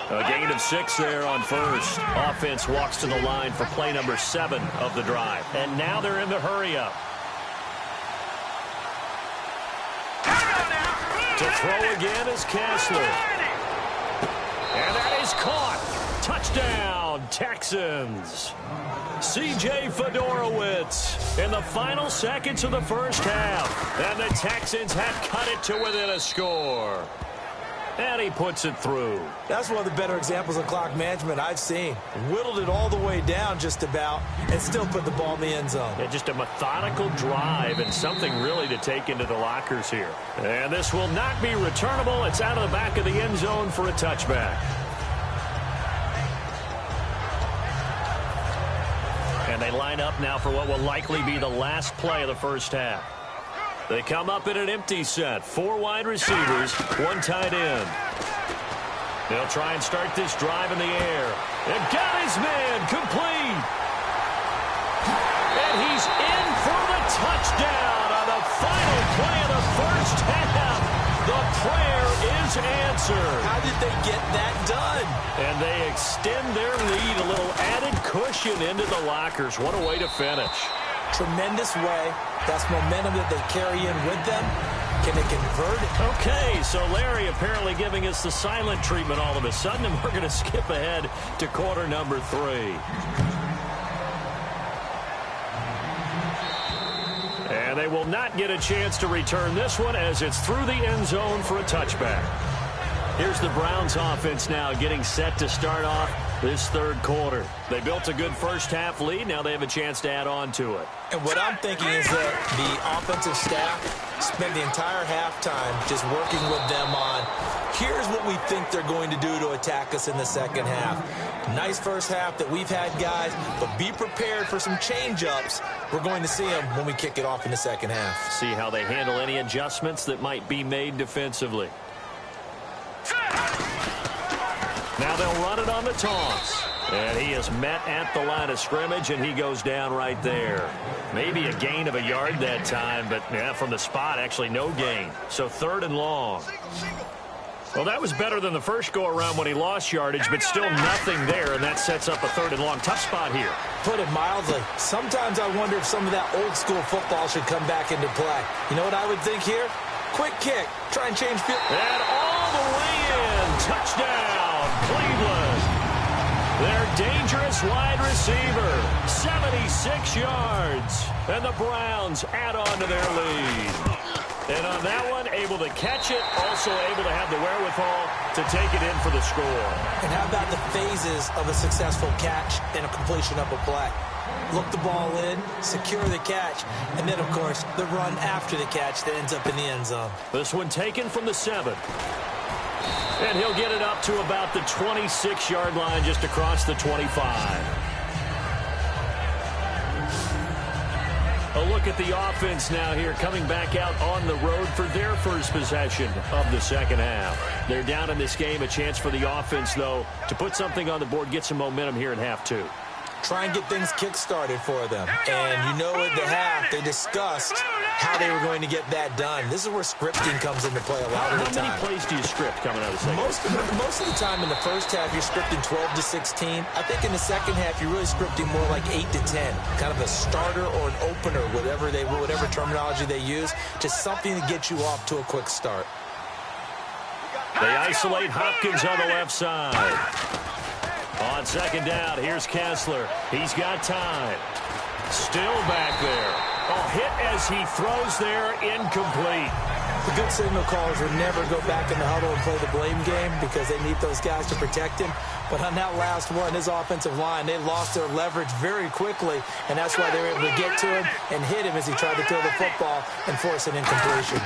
A gain of 6 there on first. Offense walks to the line for play number 7 of the drive. And now they're in the hurry-up. To throw again is Kessler. And that is caught. Touchdown, Texans. C.J. Fedorowicz in the final seconds of the first half. And the Texans have cut it to within a score. And he puts it through. That's one of the better examples of clock management I've seen. Whittled it all the way down just about and still put the ball in the end zone. Yeah, just a methodical drive and something really to take into the lockers here. And this will not be returnable. It's out of the back of the end zone for a touchback. And they line up now for what will likely be the last play of the first half. They come up in an empty set. 4 wide receivers, 1 tight end. They'll try and start this drive in the air. And got his man complete. And he's in for the touchdown on the final play of the first half. The prayer is answered. How did they get that done? And they extend their lead, a little added cushion into the lockers. What a way to finish. Tremendous way. That's momentum that they carry in with them. Can they convert it? Okay, so Larry apparently giving us the silent treatment all of a sudden, and we're going to skip ahead to quarter number 3. And they will not get a chance to return this one as it's through the end zone for a touchback. Here's the Browns offense now getting set to start off this third quarter. They built a good first half lead. Now they have a chance to add on to it. And what I'm thinking is that the offensive staff spent the entire halftime just working with them on, here's what we think they're going to do to attack us in the second half. Nice first half that we've had, guys, but be prepared for some change-ups. We're going to see them when we kick it off in the second half. See how they handle any adjustments that might be made defensively. Now they'll run it on the toss. And he is met at the line of scrimmage, and he goes down right there. Maybe a gain of a yard that time, but yeah, from the spot, actually no gain. So 3rd and long. Well, that was better than the first go-around when he lost yardage, but still nothing there, and that sets up a 3rd and long. Tough spot here. Put it mildly. Sometimes I wonder if some of that old-school football should come back into play. You know what I would think here? Quick kick. Try and change field. And all the way in. Touchdown, Cleveland. Their dangerous wide receiver, 76 yards. And the Browns add on to their lead. And on that one, able to catch it, also able to have the wherewithal to take it in for the score. And how about the phases of a successful catch and a completion of a play? Look the ball in, secure the catch, and then, of course, the run after the catch that ends up in the end zone. This one taken from the 7. And he'll get it up to about the 26-yard line, just across the 25. A look at the offense now here, coming back out on the road for their first possession of the second half. They're down in this game. A chance for the offense, though, to put something on the board, get some momentum here in half 2. Try and get things kick-started for them. And you know at the half, they discussed how they were going to get that done. This is where scripting comes into play a lot of the time. How many plays do you script coming out of the second half? Most of the time in the first half, you're scripting 12 to 16. I think in the second half, you're really scripting more like 8 to 10. Kind of a starter or an opener, whatever terminology they use. Just something to get you off to a quick start. They isolate Hopkins on the left side. On second down, here's Kessler. He's got time. Still back there. A hit as he throws there, incomplete. The good signal callers would never go back in the huddle and play the blame game because they need those guys to protect him. But on that last one, his offensive line, they lost their leverage very quickly, and that's why they were able to get to him and hit him as he tried to throw the football and force an incompletion.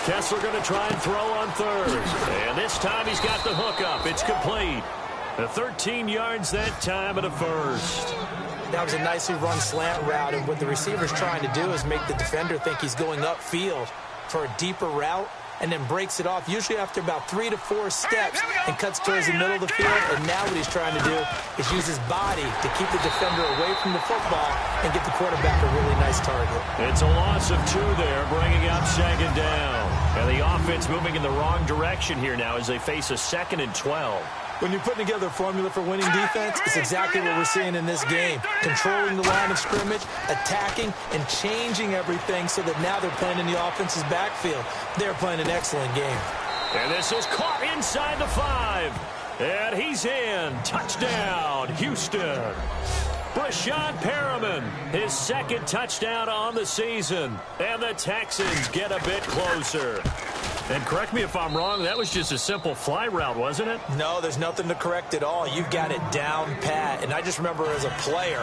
Kessler going to try and throw on third. And this time he's got the hook up. It's complete. 13 yards that time and a first. That was a nicely run slant route, and what the receiver's trying to do is make the defender think he's going upfield for a deeper route, and then breaks it off, usually after about 3 to 4 steps, and cuts towards the middle of the field. And now what he's trying to do is use his body to keep the defender away from the football and get the quarterback a really nice target. It's a loss of 2 there, bringing up 2nd down. And the offense moving in the wrong direction here now as they face a 2nd and 12. When you're putting together a formula for winning defense, it's exactly what we're seeing in this game. Controlling the line of scrimmage, attacking, and changing everything so that now they're playing in the offense's backfield. They're playing an excellent game. And this is caught inside the 5. And he's in. Touchdown, Houston. Brashad Perriman, his 2nd touchdown on the season. And the Texans get a bit closer. And correct me if I'm wrong, that was just a simple fly route, wasn't it? No, there's nothing to correct at all. You've got it down pat. And I just remember as a player,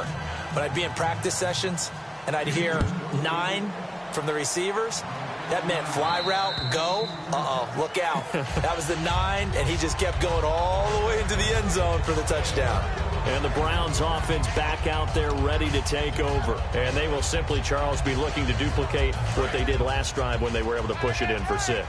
when I'd be in practice sessions and I'd hear 9 from the receivers, that meant fly route, go. Look out. That was the 9, and he just kept going all the way into the end zone for the touchdown. And the Browns offense back out there ready to take over. And they will simply, Charles, be looking to duplicate what they did last drive when they were able to push it in for 6.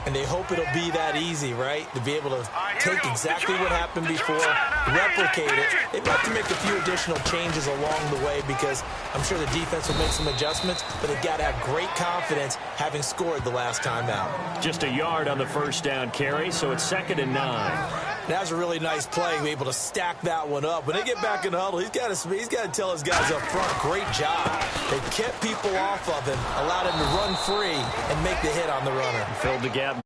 And they hope it'll be that easy, right? To be able to take exactly what happened before, replicate it. They'd have to make a few additional changes along the way because I'm sure the defense will make some adjustments, but they've got to have great confidence having scored the last time out. Just a yard on the first down carry, so it's 2nd and 9. That was a really nice play, be able to stack that one up. When they get back in the huddle, he's got to tell his guys up front, great job. They kept people off of him, allowed him to run free and make the hit on the runner. Filled the gap.